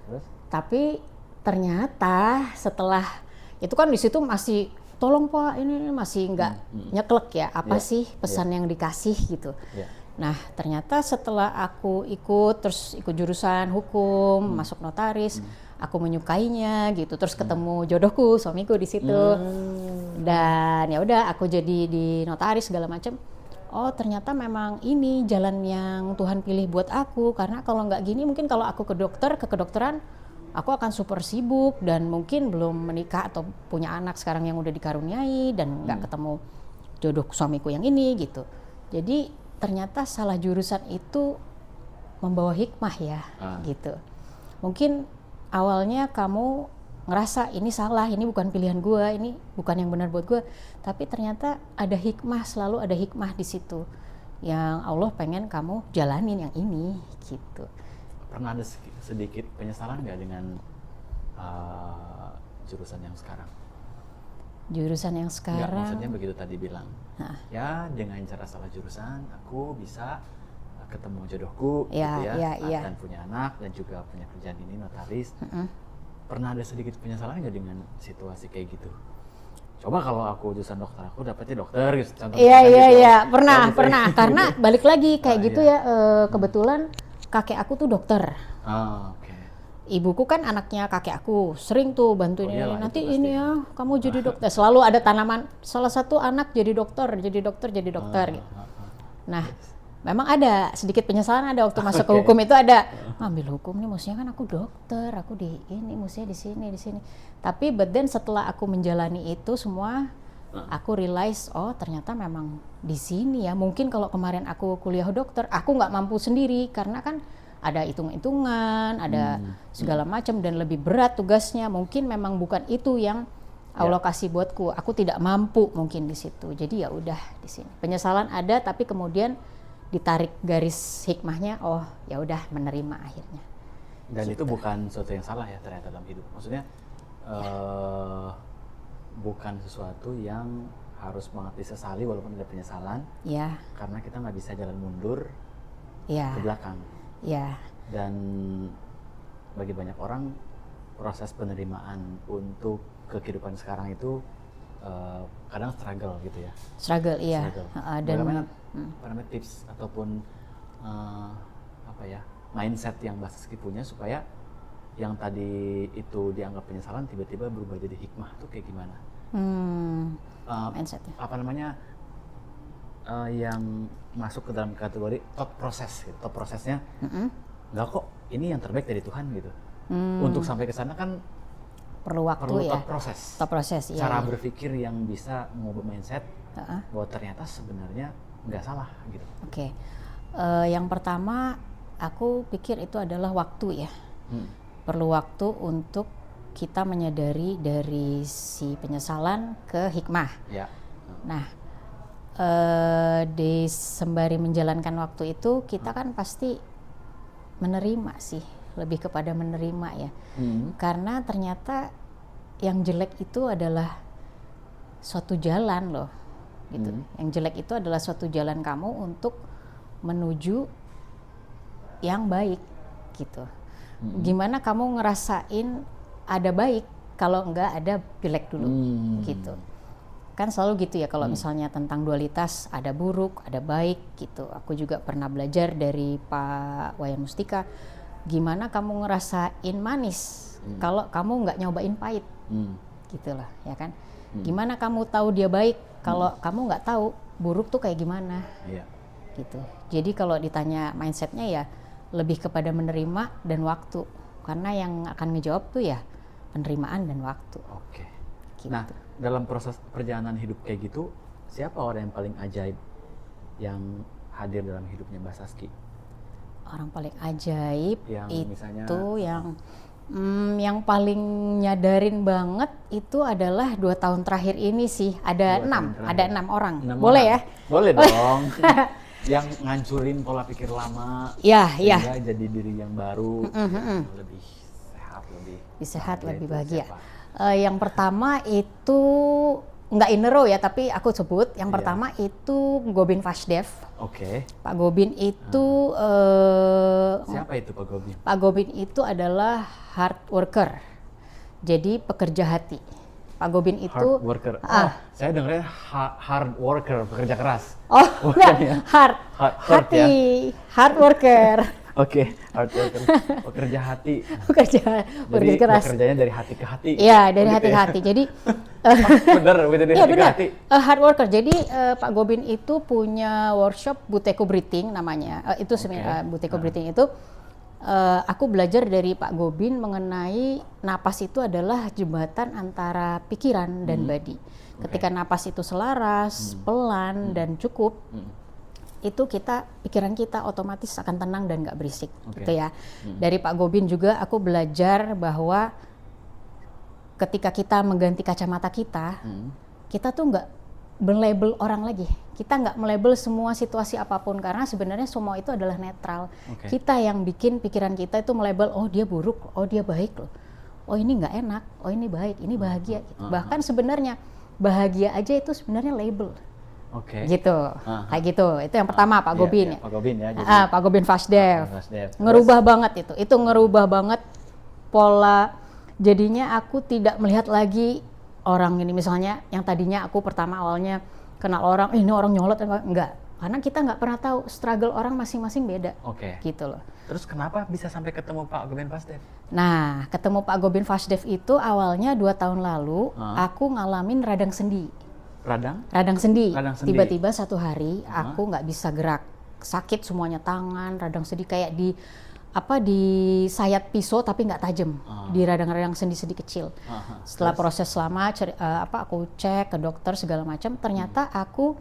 Terus? Tapi ternyata setelah itu kan di situ masih tolong Pak ini masih nggak nyeklek ya apa sih pesan yang dikasih gitu. Iya. Nah ternyata setelah aku ikut jurusan hukum, masuk notaris, aku menyukainya gitu, terus ketemu jodohku, suamiku di situ, dan ya udah aku jadi di notaris segala macam. Oh ternyata memang ini jalan yang Tuhan pilih buat aku, karena kalau nggak gini mungkin kalau aku ke kedokteran aku akan super sibuk dan mungkin belum menikah atau punya anak sekarang yang udah dikaruniai dan nggak ketemu jodoh suamiku yang ini gitu. Jadi ternyata salah jurusan itu membawa hikmah ya gitu. Mungkin awalnya kamu ngerasa ini salah, ini bukan pilihan gue, ini bukan yang benar buat gue, tapi ternyata ada hikmah, selalu ada hikmah di situ yang Allah pengen kamu jalanin yang ini gitu. Pernah ada sedikit penyesalan nggak dengan jurusan yang sekarang? Jurusan yang Nggak, sekarang, maksudnya begitu tadi bilang. Ya dengan cara salah jurusan aku bisa ketemu jodohku Ya, gitu ya. dan punya anak dan juga punya kerjaan ini notaris. Pernah ada sedikit penyesalan nggak dengan situasi kayak gitu? Coba kalau aku jurusan dokter, aku dapetnya dokter gitu. Contohnya gitu. Iya, pernah, Oh, gitu ya. karena balik lagi kayak gitu iya. ya, kebetulan kakek aku tuh dokter. Oke. Ibuku kan anaknya kakek aku, sering tuh bantuin ini, iyalah, nanti itu pasti. ini ya, kamu jadi dokter. Selalu ada tanaman, salah satu anak jadi dokter gitu. Nah, memang ada sedikit penyesalan ada waktu masuk ke Oke. hukum itu ada, ambil hukum nih mestinya kan aku dokter, aku di ini mestinya di sini. Tapi but then setelah aku menjalani itu semua, aku realize oh ternyata memang di sini ya. Mungkin kalau kemarin aku kuliah dokter, aku nggak mampu sendiri karena kan ada hitung-hitungan, ada segala macam dan lebih berat tugasnya. Mungkin memang bukan itu yang Allah kasih buatku. Aku tidak mampu mungkin di situ. Jadi ya udah di sini. Penyesalan ada, tapi kemudian ditarik garis hikmahnya. Oh ya udah menerima akhirnya. Dan itu bukan sesuatu yang salah ya ternyata dalam hidup. Maksudnya bukan sesuatu yang harus banget disesali walaupun ada penyesalan, Ya, karena kita nggak bisa jalan mundur ya, ke belakang. ya, Dan bagi banyak orang proses penerimaan untuk kehidupan sekarang itu kadang struggle gitu ya. struggle, iya. Struggle. Dan Bagaimana apa namanya, tips ataupun apa ya, mindset yang Mbak Saski punya supaya yang tadi itu dianggap penyesalan tiba-tiba berubah jadi hikmah tuh kayak gimana? mindsetnya. Apa namanya, yang masuk ke dalam kategori thought process gitu. Thought processnya nggak kok, ini yang terbaik dari Tuhan gitu. Untuk sampai ke sana kan Perlu waktu perlu ya. thought process. Thought process, iya. Cara iya. berpikir yang bisa mengubah mindset bahwa ternyata sebenarnya nggak salah gitu. Oke. Yang pertama aku pikir itu adalah waktu ya. Perlu waktu untuk kita menyadari dari si penyesalan ke hikmah. Ya. Nah, di sembari menjalankan waktu itu kita kan pasti menerima sih, lebih kepada menerima ya. Karena ternyata yang jelek itu adalah suatu jalan loh, gitu. Yang jelek itu adalah suatu jalan kamu untuk menuju yang baik, gitu. Gimana kamu ngerasain ada baik kalau enggak ada jelek dulu, gitu. Kan selalu gitu ya kalau misalnya tentang dualitas, ada buruk, ada baik gitu. Aku juga pernah belajar dari Pak Wayan Mustika, gimana kamu ngerasain manis kalau kamu nggak nyobain pahit, gitu lah ya kan. Gimana kamu tahu dia baik kalau kamu nggak tahu buruk tuh kayak gimana, gitu. Jadi kalau ditanya mindsetnya ya lebih kepada menerima dan waktu, karena yang akan ngejawab tuh ya penerimaan dan waktu. Oke. Gitu. Nah, dalam proses perjalanan hidup kayak gitu, siapa orang yang paling ajaib yang hadir dalam hidupnya Mbak Saski? Orang paling ajaib Yang itu misalnya, yang paling nyadarin banget itu adalah 2 tahun terakhir ini sih. Ada 2 tahun terakhir. ada 6 orang. 6 Boleh orang. ya? Boleh dong. Yang ngancurin pola pikir lama, Ya, ya. sehingga jadi diri yang baru, yang lebih sehat, lebih bahagia lebih itu bahagia. siapa? Yang pertama itu nggak in a row ya, tapi aku sebut. Yang pertama itu Gobind Vashdev. Oke. Pak Gobind itu Siapa itu Pak Gobind? Pak Gobind itu adalah hard worker. Jadi pekerja hati. Pak Gobind itu Hard worker. Saya dengarnya hard worker, pekerja keras. Oh, Bukan enggak, ya? hard Hati, ya? Hard worker. Oke, hard worker, pekerja hati. Pekerja keras. Bekerjanya dari hati ke hati. Iya, dari Begitu hati ke ya? hati. Jadi Bener, begitu dari iya hati ke benar. hati. Hard worker. Jadi Pak Gobind itu punya workshop Buteyko Breathing namanya. Itu sebenarnya Buteyko Breathing itu aku belajar dari Pak Gobind mengenai napas itu adalah jembatan antara pikiran dan body. Ketika napas itu selaras, pelan dan cukup, itu pikiran kita otomatis akan tenang dan nggak berisik, gitu ya. Dari Pak Gobind juga aku belajar bahwa ketika kita mengganti kacamata kita, kita tuh nggak melabel orang lagi. Kita nggak melabel semua situasi apapun, karena sebenarnya semua itu adalah netral. Kita yang bikin pikiran kita itu melabel, oh dia buruk, oh dia baik loh, oh ini nggak enak, oh ini baik, ini bahagia. Gitu. Bahkan sebenarnya bahagia aja itu sebenarnya label. Gitu, kayak gitu. Itu yang pertama Pak Gobind. Iya, Pak Gobind ya. Jadi, Pak Gobind Vashdev. Vashdev. Ngerubah banget itu. Itu ngerubah banget pola. Jadinya aku tidak melihat lagi orang ini, misalnya yang tadinya aku pertama awalnya kenal orang, ini orang nyolot, enggak. Karena kita nggak pernah tahu struggle orang masing-masing beda. Gitu loh. Terus kenapa bisa sampai ketemu Pak Gobind Vashdev? Nah, ketemu Pak Gobind Vashdev itu awalnya 2 tahun lalu, aku ngalamin radang sendi. Radang sendi. Tiba-tiba satu hari aku nggak bisa gerak, sakit semuanya, tangan, radang sendi kayak di sayat pisau tapi nggak tajam, di radang-radang sendi-sendi kecil. Setelah proses lama, aku cek ke dokter segala macam, ternyata aku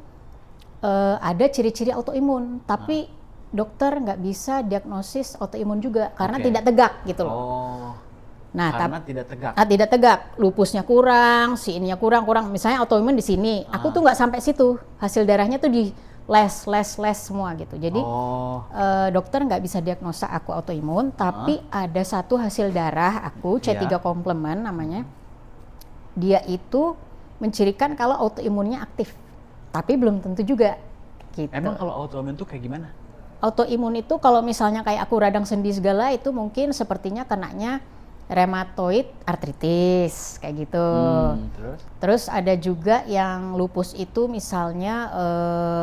ada ciri-ciri autoimun, tapi dokter nggak bisa diagnosis autoimun juga karena tidak tegak gitu loh. Nah, karena tidak tegak. Tidak tegak, lupusnya kurang, si ininya kurang. Misalnya autoimun di sini, aku tuh nggak sampai situ. Hasil darahnya tuh di les semua gitu. Jadi dokter nggak bisa diagnosa aku autoimun, tapi ada satu hasil darah aku C3 komplement namanya. Dia itu mencirikan kalau autoimunnya aktif, tapi belum tentu juga. Gitu. Emang kalau autoimun tuh kayak gimana? Autoimun itu kalau misalnya kayak aku radang sendi segala itu mungkin sepertinya kenanya rheumatoid arthritis kayak gitu. Terus ada juga yang lupus itu misalnya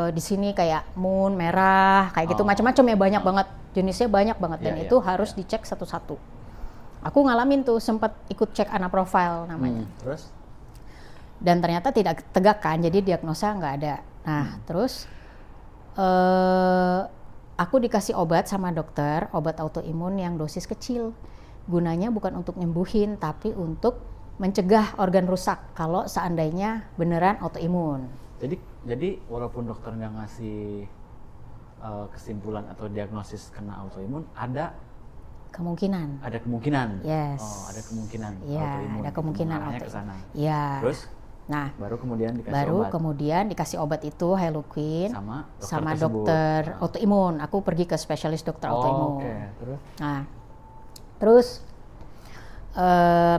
di sini kayak moon merah kayak gitu, macam-macam ya, banyak banget jenisnya, banyak banget, dan itu harus dicek satu-satu. Aku ngalamin tuh, sempat ikut cek anak profile namanya. Terus? Dan ternyata tidak tegak kan, jadi diagnosa nggak ada. Nah terus aku dikasih obat sama dokter, obat autoimun yang dosis kecil. Gunanya bukan untuk nyembuhin, tapi untuk mencegah organ rusak kalau seandainya beneran autoimun. Jadi walaupun dokter nggak ngasih kesimpulan atau diagnosis kena autoimun, ada kemungkinan. Yes. Oh, ada kemungkinan. Iya, autoimun. ada kemungkinan autoimun. Iya. Terus? Nah, baru kemudian dikasih obat itu Hyloquin sama dokter autoimun. Aku pergi ke spesialis dokter autoimun. Terus? Nah, terus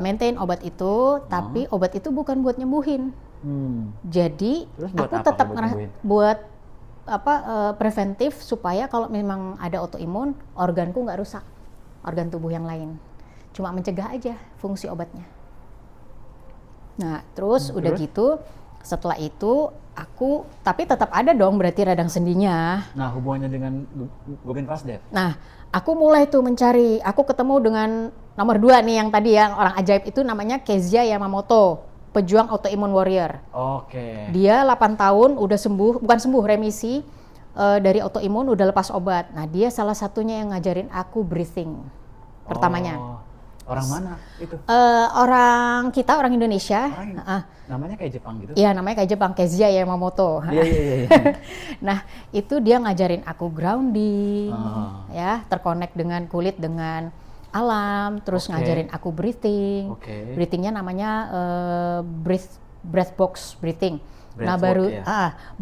maintain obat itu, tapi obat itu bukan buat nyembuhin. Jadi aku tetap buat preventif supaya kalau memang ada autoimun, organku nggak rusak, organ tubuh yang lain. Cuma mencegah aja fungsi obatnya. Nah, terus udah gitu, setelah itu aku, tapi tetap ada dong berarti radang sendinya. Nah, hubungannya dengan Gobin Pasdev? Nah, aku mulai tuh mencari, aku ketemu dengan nomor 2 nih yang tadi yang orang ajaib itu, namanya Kezia Yamamoto, pejuang autoimun warrior. Dia 8 tahun udah remisi dari autoimun, udah lepas obat. Nah, dia salah satunya yang ngajarin aku breathing pertamanya. Orang mana itu? Orang Indonesia. Namanya kayak Jepang gitu? Iya, namanya kayak Jepang, Kezia Yamamoto. Iya. Nah, itu dia ngajarin aku grounding, ya, terkonek dengan kulit, dengan alam, terus ngajarin aku breathing. Breathingnya namanya breath box breathing.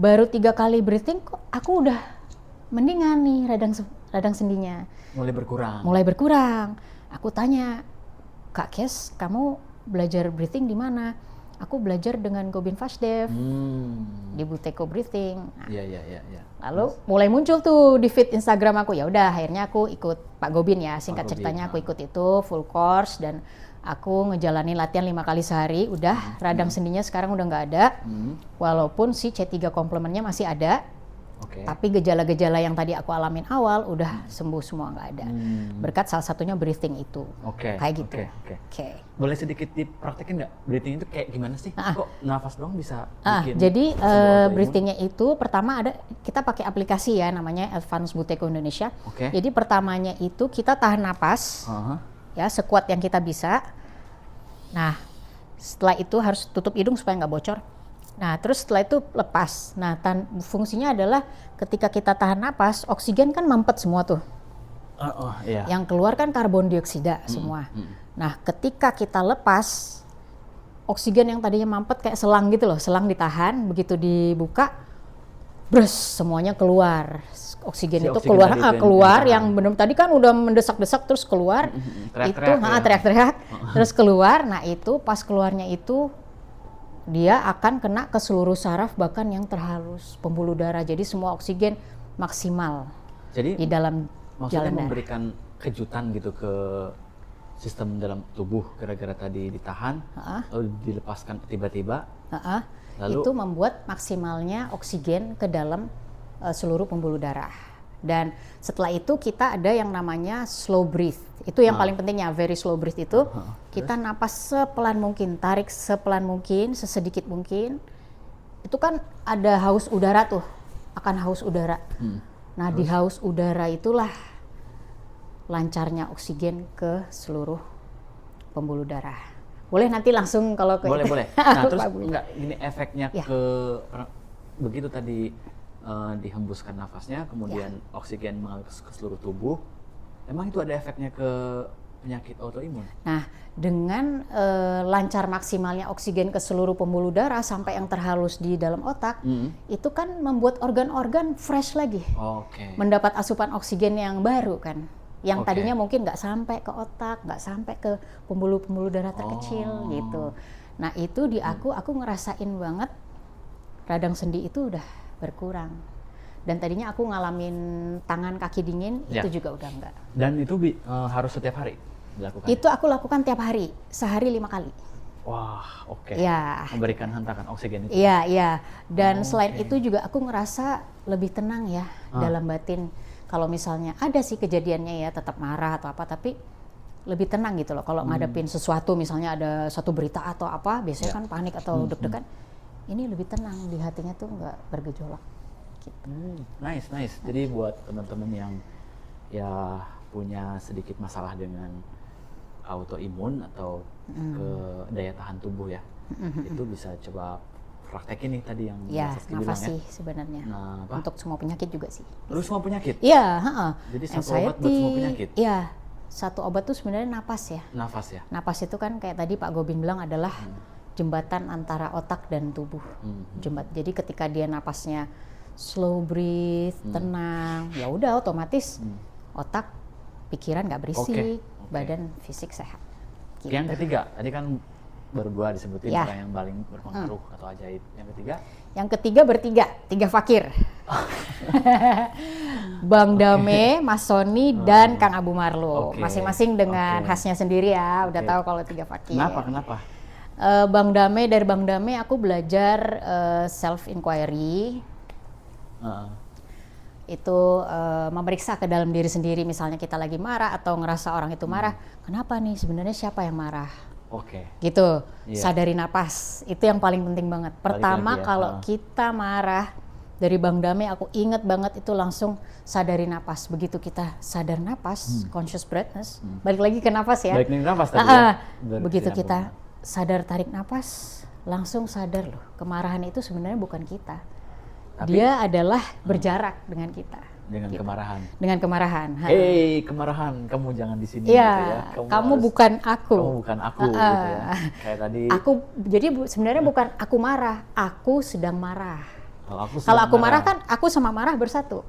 Baru 3 kali breathing kok aku udah mendingan nih radang sendinya. Mulai berkurang. Aku tanya, Kak Kes, kamu belajar breathing di mana? Aku belajar dengan Gobin Pasdev di Buteyko Breathing. Iya. Lalu mulai muncul tuh di feed Instagram aku. Ya udah, akhirnya aku ikut Pak Gobin ya. Singkat ceritanya aku ikut itu full course, dan aku ngejalanin latihan 5 kali sehari. Udah radang sendinya sekarang udah nggak ada. Walaupun si C3 komplemennya masih ada. Tapi gejala-gejala yang tadi aku alamin awal udah sembuh semua, nggak ada. Berkat salah satunya breathing itu. Kayak gitu. Boleh sedikit dipraktekin nggak? Breathing itu kayak gimana sih? Kok nafas doang bisa bikin? Jadi breathingnya itu pertama ada, kita pakai aplikasi ya, namanya Advanced Buteyko Indonesia. Jadi pertamanya itu kita tahan napas, ya sekuat yang kita bisa. Nah, setelah itu harus tutup hidung supaya nggak bocor. Nah, terus setelah itu lepas. Nah, fungsinya adalah ketika kita tahan napas, oksigen kan mampet semua tuh. Yang keluar kan karbon dioksida semua. Nah, ketika kita lepas, oksigen yang tadinya mampet kayak selang gitu loh, selang ditahan, begitu dibuka, brus, semuanya keluar. Oksigen itu keluar yang benar tadi kan udah mendesak-desak terus keluar. Teriak-teriak, terus keluar. Nah, itu pas keluarnya itu dia akan kena ke seluruh saraf, bahkan yang terhalus, pembuluh darah. Jadi semua oksigen maksimal. Jadi di dalam maksudnya memberikan kejutan gitu ke sistem dalam tubuh gara-gara tadi ditahan, lalu dilepaskan tiba-tiba. Lalu itu membuat maksimalnya oksigen ke dalam seluruh pembuluh darah. Dan setelah itu kita ada yang namanya slow breath. Itu yang paling pentingnya, very slow breath itu. Kita napas sepelan mungkin, tarik sepelan mungkin, sesedikit mungkin. Itu kan ada haus udara tuh, akan haus udara. Nah, di haus udara itulah lancarnya oksigen ke seluruh pembuluh darah. Boleh nanti langsung kalau ke boleh. Nah, terus enggak ini efeknya ke begitu tadi dihembuskan nafasnya, kemudian oksigen mengalir ke seluruh tubuh. Emang itu ada efeknya ke penyakit autoimun? Nah, dengan lancar maksimalnya oksigen ke seluruh pembuluh darah sampai yang terhalus di dalam otak, itu kan membuat organ-organ fresh lagi. Mendapat asupan oksigen yang baru kan. Yang tadinya mungkin nggak sampai ke otak, nggak sampai ke pembuluh-pembuluh darah terkecil gitu. Nah itu di aku ngerasain banget radang sendi itu udah berkurang. Dan tadinya aku ngalamin tangan kaki dingin, Ya. itu juga udah enggak. Dan itu harus setiap hari dilakukan? Itu aku lakukan tiap hari, sehari 5 kali. Wah, oke. Ya. Memberikan hentakan oksigen itu. Iya, iya. Dan selain itu juga aku ngerasa lebih tenang ya dalam batin. Kalau misalnya ada sih kejadiannya ya tetap marah atau apa, tapi lebih tenang gitu loh. Kalau ngadepin sesuatu, misalnya ada satu berita atau apa, biasanya kan panik atau deg-degan. Ini lebih tenang, di hatinya tuh nggak bergejolak. Gitu. Nice. Jadi buat teman-teman yang ya punya sedikit masalah dengan autoimun atau ke daya tahan tubuh ya, itu bisa coba praktekin nih tadi yang Ya, Saski nafas bilang sih sebenarnya. Nah, apa? Untuk semua penyakit juga sih. Lu semua penyakit? Iya, heeh. Jadi satu obat buat semua penyakit? Iya, satu obat tuh sebenarnya napas ya. Nafas ya? Napas itu kan kayak tadi Pak Gobin bilang adalah jembatan antara otak dan tubuh. Jadi ketika dia napasnya slow breathe, tenang, ya udah otomatis otak, pikiran nggak berisik, badan fisik sehat. Gitu. Yang ketiga, tadi kan baru 2 disebutin Ya. orang yang paling berpengaruh atau ajaib. Yang ketiga? Yang ketiga bertiga, 3 fakir. Bang Dame, Mas Sony, dan Kang Abu Marlo. Masing-masing dengan khasnya sendiri ya, udah tahu kalau 3 fakir. Kenapa? Bang Dame, dari Bang Dame aku belajar self inquiry. Itu memeriksa ke dalam diri sendiri, misalnya kita lagi marah atau ngerasa orang itu marah, kenapa nih sebenarnya siapa yang marah? Gitu. Sadari napas, itu yang paling penting banget. Pertama ya, kalau kita marah, dari Bang Dame aku inget banget itu langsung sadari napas. Begitu kita sadar napas, conscious breathness, balik lagi ke napas ya. Balik ke napas tadi ya. Begitu kita sadar tarik napas, langsung sadar loh, kemarahan itu sebenarnya bukan kita. Tapi, dia adalah berjarak dengan kita. Dengan gitu. Kemarahan. Dengan kemarahan. Hei, kemarahan, kamu jangan di sini. Iya, gitu ya. kamu bukan aku. Kamu bukan aku. Gitu ya. Kayak tadi. Aku, jadi sebenarnya bukan aku marah, aku sedang marah. Kalau aku marah kan aku sama marah bersatu.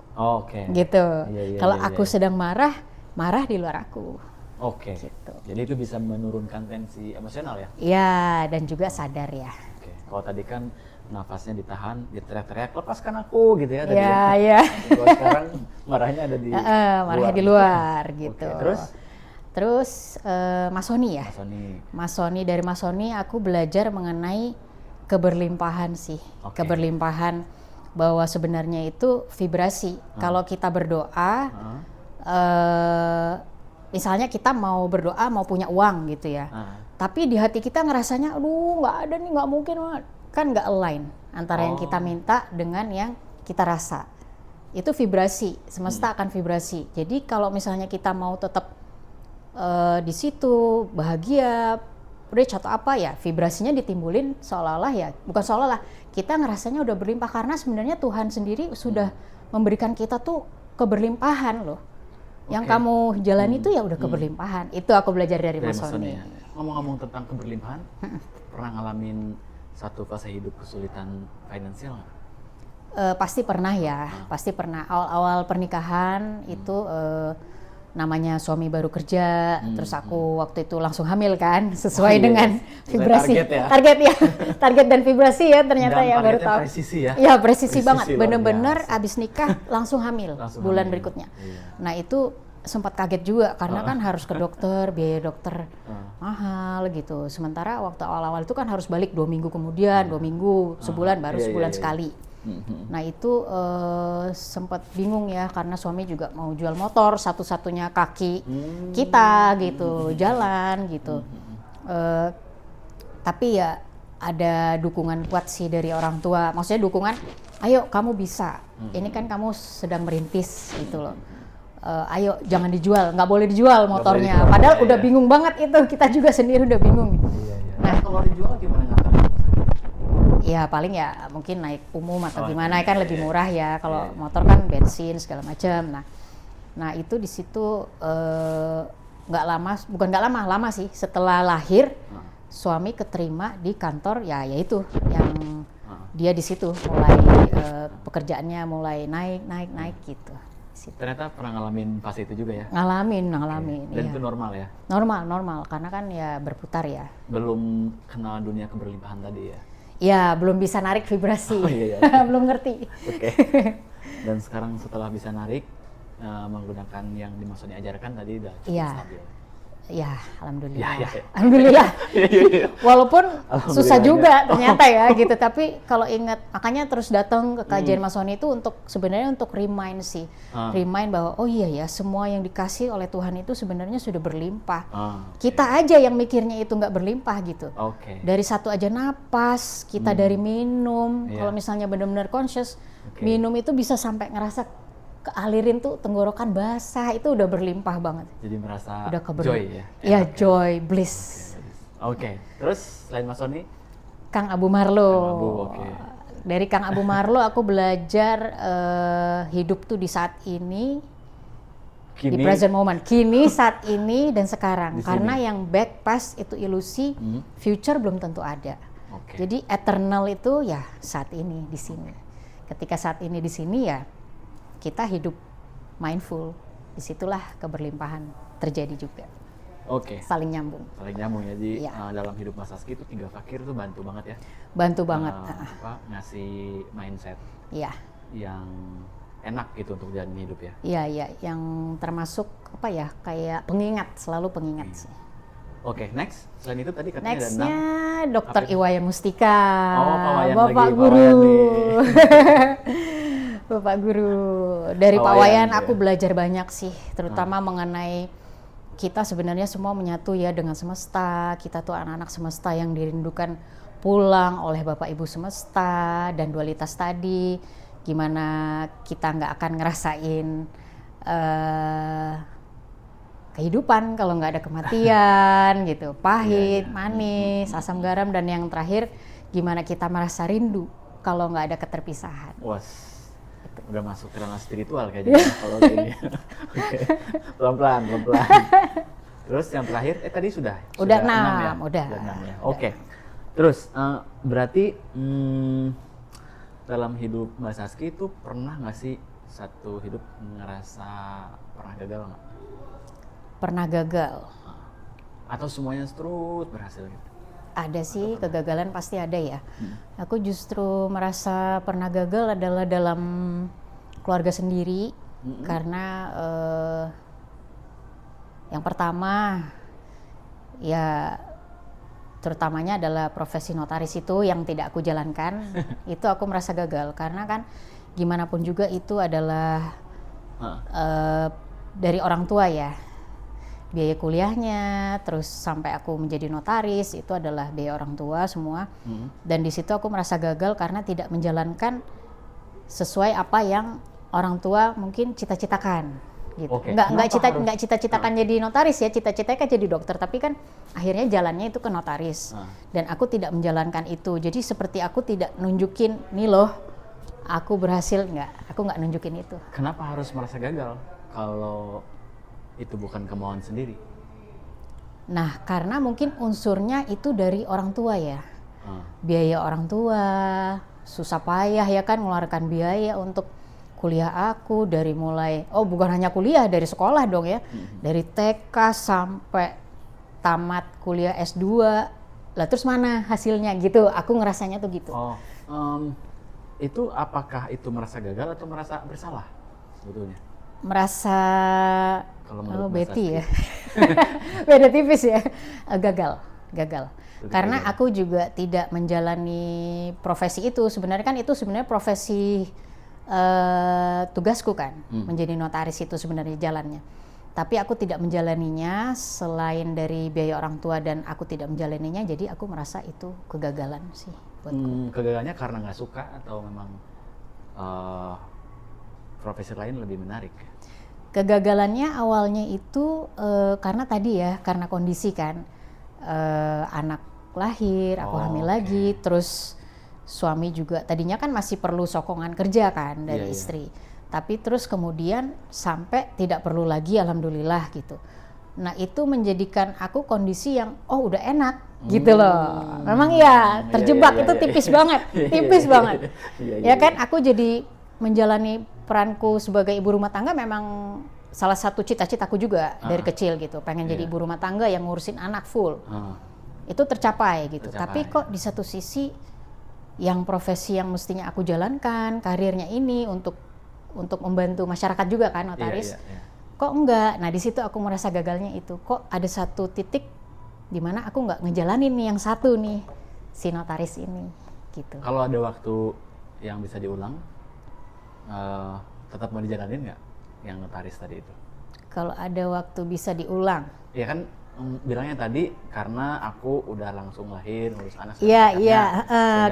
Gitu. Kalau aku sedang marah, marah di luar aku. Gitu. Jadi itu bisa menurunkan tensi emosional ya? Iya, dan juga sadar ya. Kalau tadi kan nafasnya ditahan, dia teriak-teriak, lepaskan aku gitu ya. Iya. Kalau sekarang marahnya ada di marahnya di luar gitu. Terus Mas Sony ya. Mas Sony, dari Mas Sony aku belajar mengenai keberlimpahan sih. Keberlimpahan bahwa sebenarnya itu vibrasi. Kalau kita berdoa, misalnya kita mau berdoa mau punya uang gitu ya. Tapi di hati kita ngerasanya, aduh nggak ada nih, nggak mungkin, kan nggak align antara yang kita minta dengan yang kita rasa. Itu vibrasi, semesta akan vibrasi. Jadi kalau misalnya kita mau tetap di situ bahagia, rich atau apa ya, vibrasinya ditimbulin seolah-olah ya, bukan seolah-olah, kita ngerasanya udah berlimpah karena sebenarnya Tuhan sendiri sudah memberikan kita tuh keberlimpahan loh. Yang kamu jalani itu ya udah keberlimpahan. Itu aku belajar dari Mas Sony. Ya. Ngomong-ngomong tentang keberlimpahan, pernah ngalamin satu fase hidup kesulitan finansial nggak? Pasti pernah ya, pasti pernah. Awal-awal pernikahan itu namanya suami baru kerja, terus aku waktu itu langsung hamil kan, sesuai dengan vibrasi. Target dan vibrasi ya ternyata ya, baru tahu. Presisi ya? Ya presisi banget, bener-bener abis nikah langsung hamil bulan berikutnya. Nah itu sempat kaget juga karena kan harus ke dokter, biaya dokter mahal gitu. Sementara waktu awal-awal itu kan harus balik 2 minggu kemudian, 2 minggu, sebulan, baru sebulan sekali. Nah itu sempat bingung ya karena suami juga mau jual motor, satu-satunya kaki kita gitu, jalan gitu. Tapi ya ada dukungan kuat sih dari orang tua, maksudnya dukungan, ayo kamu bisa, ini kan kamu sedang merintis gitu loh. Ayo jangan dijual, nggak boleh dijual motornya. Padahal udah bingung banget itu, kita juga sendiri udah bingung. Nah kalau dijual gimana ngatur? Ya paling ya mungkin naik umum atau gimana kan lebih murah ya. Kalau motor kan bensin segala macam. Nah itu di situ nggak lama, bukan nggak lama sih. Setelah lahir suami keterima di kantor ya itu yang dia di situ mulai pekerjaannya mulai naik gitu. situ. Ternyata pernah ngalamin fase itu juga ya? Ngalamin. Dan Iya. itu normal ya? Normal, karena kan ya berputar ya. Belum kenal dunia keberlimpahan tadi ya? Ya, belum bisa narik vibrasi. Oh, iya. Belum ngerti. Oke. Dan sekarang setelah bisa narik, menggunakan yang di Mas Sony ajarkan tadi udah cukup Iya. stabil. Ya, alhamdulillah. Ya. Alhamdulillah. Iya. Walaupun susah juga Alhamdulillahnya. ternyata ya gitu, tapi kalau ingat makanya terus datang ke kajian Mas Sony itu untuk sebenarnya untuk remind sih. Remind bahwa oh iya ya, semua yang dikasih oleh Tuhan itu sebenarnya sudah berlimpah. Kita aja yang mikirnya itu nggak berlimpah gitu. Oke. Dari satu aja napas, kita dari minum, Iya. kalau misalnya benar-benar conscious, minum itu bisa sampai ngerasa kealirin tuh tenggorokan basah, itu udah berlimpah banget. Jadi merasa Udah joy ya? Iya, Enak ya? joy, bliss. Oke. Terus selain Mas Sony? Kang Abu Marlo. Kang Abu, oke. Dari Kang Abu Marlo aku belajar hidup tuh di saat ini, di present moment. Kini, saat ini, dan sekarang. Di Karena sini. yang back past itu ilusi, future belum tentu ada. Oke. Jadi eternal itu ya saat ini di sini. Ketika saat ini di sini ya kita hidup mindful. Disitulah keberlimpahan terjadi juga. Oke. Saling nyambung. Saling nyambung ya. Jadi Iya. dalam hidup Mas Saski itu 3 fakir tuh bantu banget ya. Bantu banget. Ngasih mindset Iya. yang enak gitu untuk jalan hidup ya. Iya, yang termasuk apa ya, kayak pengingat, selalu pengingat sih. Oke, next. Selain itu tadi katanya ada 6. Nextnya Dokter Apa itu? Iwayan Mustika. Oh, Pak Wayan Bapak lagi, Pak Guru. Wayan nih. Bapak Guru. Dari Pak Pak Wayan, Wayan ya. aku belajar banyak sih, terutama mengenai kita sebenarnya semua menyatu ya dengan semesta. Kita tuh anak-anak semesta yang dirindukan pulang oleh Bapak Ibu semesta dan dualitas tadi. Gimana kita nggak akan ngerasain kehidupan kalau nggak ada kematian gitu, pahit, manis, asam garam, dan yang terakhir gimana kita merasa rindu kalau nggak ada keterpisahan. Was, udah masuk ke ranah spiritual kayaknya kalau gini. Oke. Pelan-pelan. Terus yang terakhir, tadi sudah 6 ya? udah. 6 ya. Oke. Terus berarti dalam hidup Mbak Saski itu pernah nggak sih satu hidup ngerasa pernah gagal nggak? Pernah gagal? Atau semuanya terus berhasil gitu? Ada sih, kegagalan pasti ada ya. Aku justru merasa pernah gagal adalah dalam keluarga sendiri, karena yang pertama ya terutamanya adalah profesi notaris itu yang tidak aku jalankan. Itu aku merasa gagal karena kan gimana pun juga itu adalah dari orang tua ya. Biaya kuliahnya, terus sampai aku menjadi notaris itu adalah biaya orang tua semua. Dan di situ aku merasa gagal karena tidak menjalankan sesuai apa yang orang tua mungkin cita-citakan gitu. Oke. Nggak cita-citakan jadi notaris ya, cita-citanya kan jadi dokter, tapi kan akhirnya jalannya itu ke notaris. Dan aku tidak menjalankan itu. Jadi seperti aku tidak nunjukin nih loh aku berhasil, aku nggak nunjukin itu. Kenapa harus merasa gagal kalau itu bukan kemauan sendiri? Nah, karena mungkin unsurnya itu dari orang tua ya. Biaya orang tua, susah payah ya kan mengeluarkan biaya untuk kuliah aku dari mulai, bukan hanya kuliah, dari sekolah dong ya. Dari TK sampai tamat kuliah S2. Lah terus mana hasilnya gitu, aku ngerasanya tuh gitu. Itu apakah itu merasa gagal atau merasa bersalah sebetulnya? Merasa Betty ya. Beda tipis ya. Gagal. Karena gagal. aku juga tidak menjalani profesi itu. Sebenarnya kan itu sebenarnya profesi tugasku kan, menjadi notaris itu sebenarnya jalannya. Tapi aku tidak menjalaninya selain dari biaya orang tua dan aku tidak menjalaninya, jadi aku merasa itu kegagalan sih buatku. Kegagalannya karena nggak suka atau memang profesi lain lebih menarik? Kegagalannya awalnya itu karena tadi ya, karena kondisi kan, anak lahir, aku hamil lagi, terus suami juga tadinya kan masih perlu sokongan kerja kan dari istri, tapi terus kemudian sampai tidak perlu lagi, alhamdulillah gitu. Nah itu menjadikan aku kondisi yang udah enak gitu loh. Memang terjebak itu tipis banget, tipis banget. Ya kan aku jadi menjalani peranku sebagai ibu rumah tangga memang salah satu cita-citaku juga dari kecil gitu, pengen jadi ibu rumah tangga yang ngurusin anak full. Itu tercapai gitu. Tapi kok di satu sisi yang profesi yang mestinya aku jalankan, karirnya ini untuk membantu masyarakat juga kan, notaris. Kok enggak? Nah, di situ aku merasa gagalnya itu. Kok ada satu titik di mana aku nggak ngejalanin nih yang satu nih, si notaris ini gitu. Kalau ada waktu yang bisa diulang, tetap mau dijalanin nggak yang notaris tadi itu? Kalau ada waktu bisa diulang? Ya kan bilangnya tadi karena aku udah langsung lahir ngurus anak. Iya,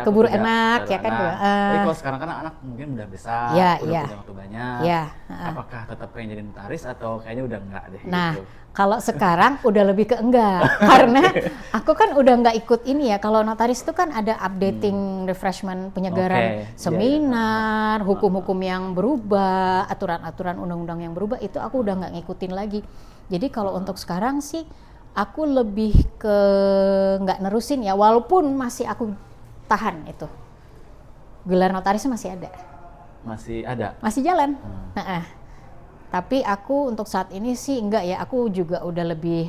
keburu enak ya kan. Tapi kalau sekarang kan anak mungkin udah besar, udah punya waktu banyak. Apakah tetap pengen jadi notaris atau kayaknya udah enggak deh? Nah, gitu? kalau sekarang udah lebih ke enggak, karena aku kan udah nggak ikut ini ya. Kalau notaris itu kan ada updating, refreshment, penyegaran seminar, hukum-hukum yang berubah, aturan-aturan undang-undang yang berubah, itu aku udah nggak ngikutin lagi. Jadi kalau untuk sekarang sih aku lebih ke nggak nerusin ya, walaupun masih aku tahan itu. Gelar notarisnya masih ada. Masih ada? Masih jalan. Tapi aku untuk saat ini sih enggak ya, aku juga udah lebih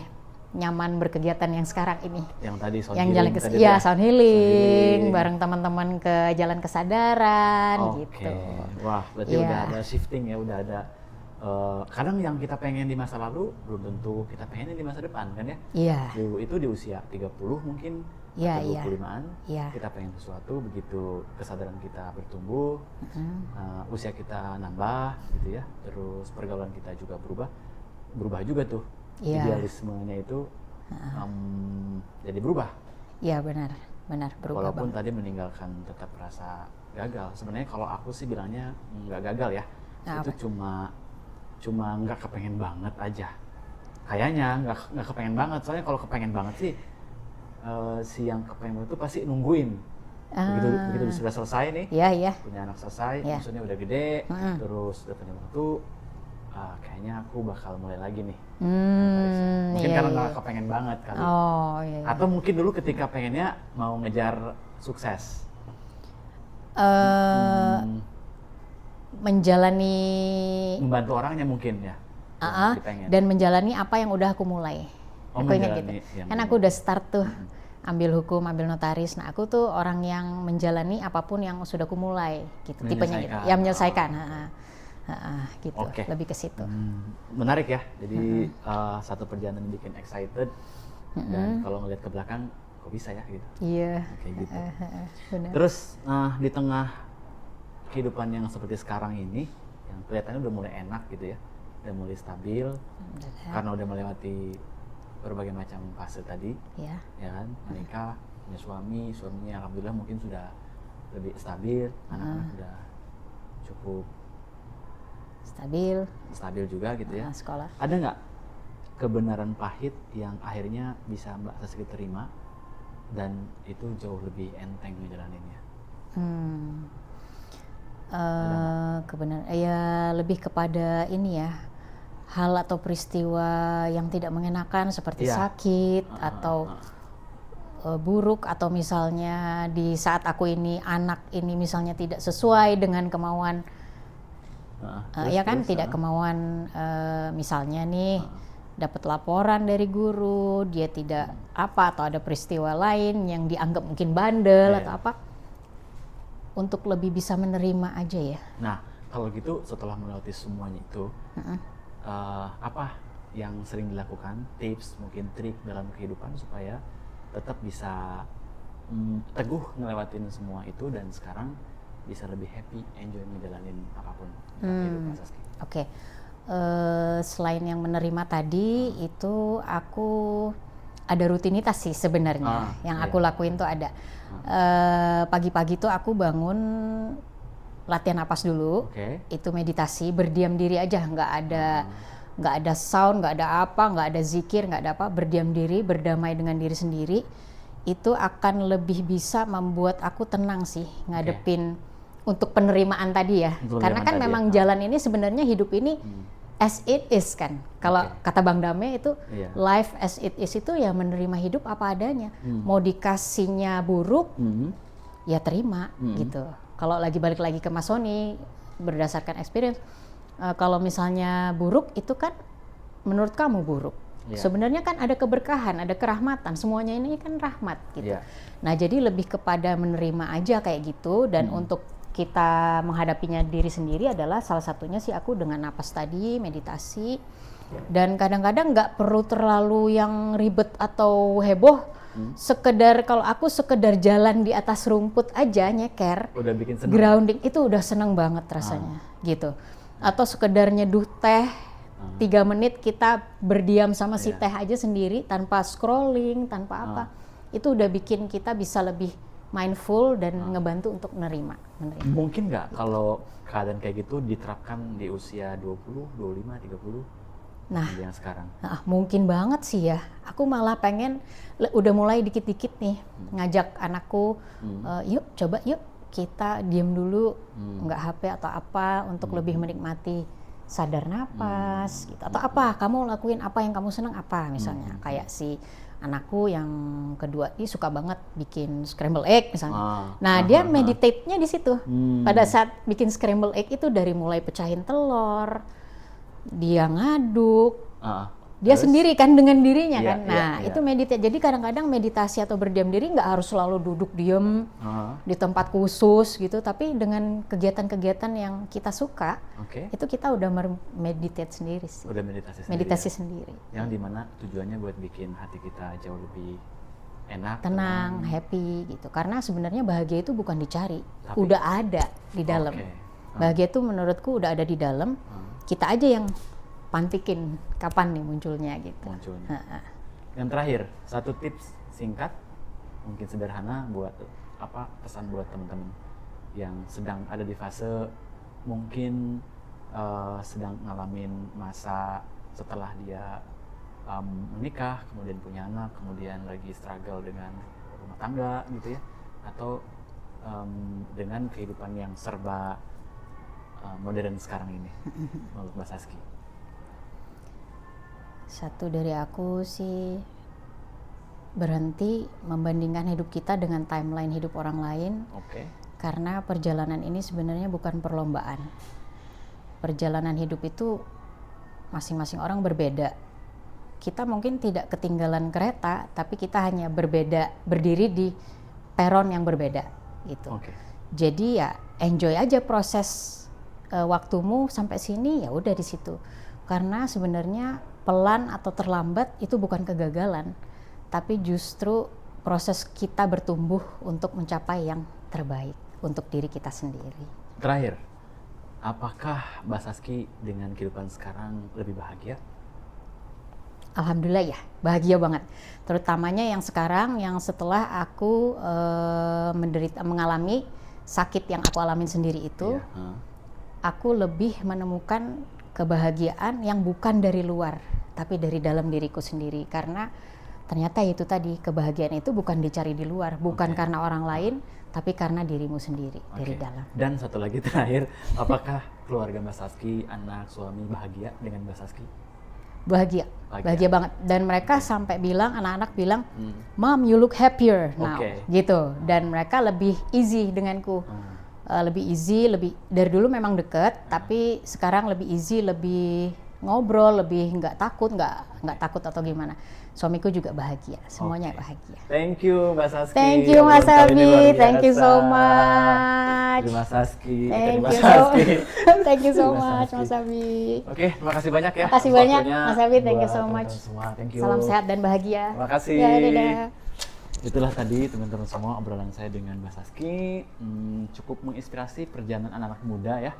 nyaman berkegiatan yang sekarang ini. Yang tadi sound yang healing. Sound healing, bareng teman-teman ke jalan kesadaran gitu. Wah, berarti udah ada shifting ya, udah ada. Kadang yang kita pengen di masa lalu belum tentu kita pengen di masa depan kan ya. Itu di usia 30 mungkin atau 25-an kita pengen sesuatu, begitu kesadaran kita bertumbuh, usia kita nambah gitu ya, terus pergaulan kita juga berubah juga tuh, idealismenya itu jadi berubah. Iya benar berubah. Walaupun tadi meninggalkan tetap rasa gagal. Sebenarnya kalau aku sih bilangnya nggak gagal ya, itu cuma nggak kepengen banget aja. Kayaknya nggak kepengen banget, soalnya kalau kepengen banget sih si yang kepengen itu pasti nungguin. Begitu sudah selesai nih, punya anak selesai, maksudnya udah gede, terus udah punya waktu, kayaknya aku bakal mulai lagi nih. Mungkin karena nggak kepengen banget kali. Atau mungkin dulu ketika pengennya mau ngejar sukses. Membantu orangnya mungkin ya. Dan menjalani apa yang udah aku mulai. Aku ingat gitu. Kan aku udah start tuh ambil hukum, ambil notaris. Nah, aku tuh orang yang menjalani apapun yang sudah aku mulai gitu. Tipenya gitu. Ya menyelesaikan. Gitu. Lebih ke situ. Menarik ya. Jadi satu perjalanan bikin excited, dan kalau ngeliat ke belakang kok bisa ya gitu. Iya. Kayak gitu. Terus di tengah kehidupan yang seperti sekarang ini, yang kelihatannya udah mulai enak gitu ya, udah mulai stabil, karena udah melewati berbagai macam fase tadi, ya kan, menikah, punya suaminya alhamdulillah mungkin sudah lebih stabil, anak-anak udah cukup stabil juga gitu ya. Sekolah. Ada nggak kebenaran pahit yang akhirnya bisa Mbak Saski terima dan itu jauh lebih enteng ngejalaninnya? Kebenaran ya lebih kepada ini ya, hal atau peristiwa yang tidak mengenakan seperti sakit atau buruk, atau misalnya di saat aku ini anak ini misalnya tidak sesuai dengan kemauan tidak kemauan, misalnya nih dapat laporan dari guru dia tidak atau ada peristiwa lain yang dianggap mungkin bandel atau apa, untuk lebih bisa menerima aja ya. Nah, kalau gitu setelah melewati semuanya itu, apa yang sering dilakukan, tips, mungkin trik dalam kehidupan supaya tetap bisa teguh ngelewatin semua itu dan sekarang bisa lebih happy, enjoy ngejalanin apapun kehidupan Saski? Selain yang menerima tadi, itu aku ada rutinitas sih sebenarnya. Yang aku lakuin tuh ada. Pagi-pagi tuh aku bangun, latihan napas dulu, itu meditasi, berdiam diri aja, nggak ada sound, nggak ada apa, nggak ada zikir, nggak ada apa, berdiam diri, berdamai dengan diri sendiri. Itu akan lebih bisa membuat aku tenang sih ngadepin untuk penerimaan tadi ya. Karena kan memang jalan ini sebenarnya hidup ini as it is kan. Kalau kata Bang Dame itu life as it is itu ya menerima hidup apa adanya. Mau dikasihnya buruk ya terima gitu. Kalau balik lagi ke Mas Sony, berdasarkan experience. Kalau misalnya buruk itu kan menurut kamu buruk. Sebenarnya kan ada keberkahan, ada kerahmatan, semuanya ini kan rahmat gitu. Nah jadi lebih kepada menerima aja kayak gitu, dan untuk kita menghadapinya diri sendiri adalah salah satunya sih aku dengan napas tadi, meditasi, dan kadang-kadang nggak perlu terlalu yang ribet atau heboh. Sekedar kalau aku sekedar jalan di atas rumput aja nyeker, udah bikin senang. Grounding itu udah seneng banget rasanya gitu. Atau sekedar nyeduh teh 3 menit kita berdiam sama si teh aja sendiri tanpa scrolling, tanpa apa. Itu udah bikin kita bisa lebih mindful dan ngebantu untuk menerima. Mungkin nggak kalau keadaan kayak gitu diterapkan di usia 20, 25, 30? Nah, yang sekarang. Mungkin banget sih ya. Aku malah pengen udah mulai dikit-dikit nih ngajak anakku, yuk coba yuk kita diam dulu, nggak HP atau apa untuk lebih menikmati, sadar napas gitu. Atau apa, kamu lakuin apa yang kamu senang apa misalnya. Kayak si anakku yang kedua ini suka banget bikin scramble egg misalnya. Nah dia meditate-nya di situ. Pada saat bikin scramble egg itu dari mulai pecahin telur, dia ngaduk, dia sendiri kan dengan dirinya kan. Nah itu meditasi. Jadi kadang-kadang meditasi atau berdiam diri nggak harus selalu duduk diam di tempat khusus gitu, tapi dengan kegiatan-kegiatan yang kita suka, itu kita udah meditate sendiri sih. Udah meditasi sendiri. Meditasi sendiri. Yang dimana tujuannya buat bikin hati kita jauh lebih enak, tenang, happy gitu. Karena sebenarnya bahagia itu bukan dicari, udah ada di dalam. Bahagia itu menurutku udah ada di dalam. Kita aja yang pantikin kapan nih munculnya gitu. Yang terakhir, satu tips singkat, mungkin sederhana buat apa pesan buat teman-teman yang sedang ada di fase mungkin sedang ngalamin masa setelah dia menikah, kemudian punya anak, kemudian lagi struggle dengan rumah tangga gitu ya, atau dengan kehidupan yang serba modern sekarang ini, menurut Mbak Saski. Satu dari aku sih, berhenti membandingkan hidup kita dengan timeline hidup orang lain. Karena perjalanan ini sebenarnya bukan perlombaan. Perjalanan hidup itu masing-masing orang berbeda. Kita mungkin tidak ketinggalan kereta, tapi kita hanya berdiri di peron yang berbeda gitu. Jadi ya enjoy aja proses waktumu sampai sini, ya udah di situ. Karena sebenarnya pelan atau terlambat itu bukan kegagalan, tapi justru proses kita bertumbuh untuk mencapai yang terbaik untuk diri kita sendiri. Terakhir, apakah Mbak Saski dengan kehidupan sekarang lebih bahagia? Alhamdulillah ya, bahagia banget. Terutamanya yang sekarang, yang setelah aku mengalami sakit yang aku alamin sendiri itu, aku lebih menemukan kebahagiaan yang bukan dari luar, tapi dari dalam diriku sendiri. Karena ternyata itu tadi, kebahagiaan itu bukan dicari di luar, bukan karena orang lain, tapi karena dirimu sendiri, dari dalam. Dan satu lagi terakhir, apakah keluarga Mbak Saski, anak, suami bahagia dengan Mbak Saski? Bahagia banget. Dan mereka sampai bilang, anak-anak bilang, Mom, you look happier now, gitu. Dan mereka lebih easy denganku. Lebih easy, lebih dari dulu memang deket, tapi sekarang lebih easy, lebih ngobrol, lebih nggak takut atau gimana. Suamiku juga bahagia, semuanya bahagia. Thank you Mbak Saski. Thank you Mas Abi, thank you so much. Terima Saski. Thank you so much Mas Abi. Terima kasih banyak ya. Terima kasih banyak Mas Abi, thank you so much. Salam sehat dan bahagia. Terima kasih. Ya, dadah. Itulah tadi teman-teman semua obrolan saya dengan Mbak Saski. Cukup menginspirasi perjalanan anak-anak muda ya,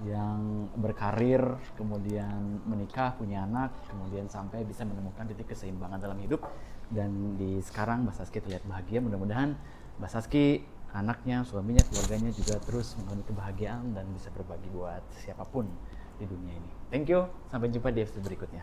yang berkarir, kemudian menikah, punya anak, kemudian sampai bisa menemukan titik keseimbangan dalam hidup. Dan di sekarang Mbak Saski terlihat bahagia. Mudah-mudahan Mbak Saski, anaknya, suaminya, keluarganya juga terus mengalami kebahagiaan dan bisa berbagi buat siapapun di dunia ini. Thank you, sampai jumpa di episode berikutnya.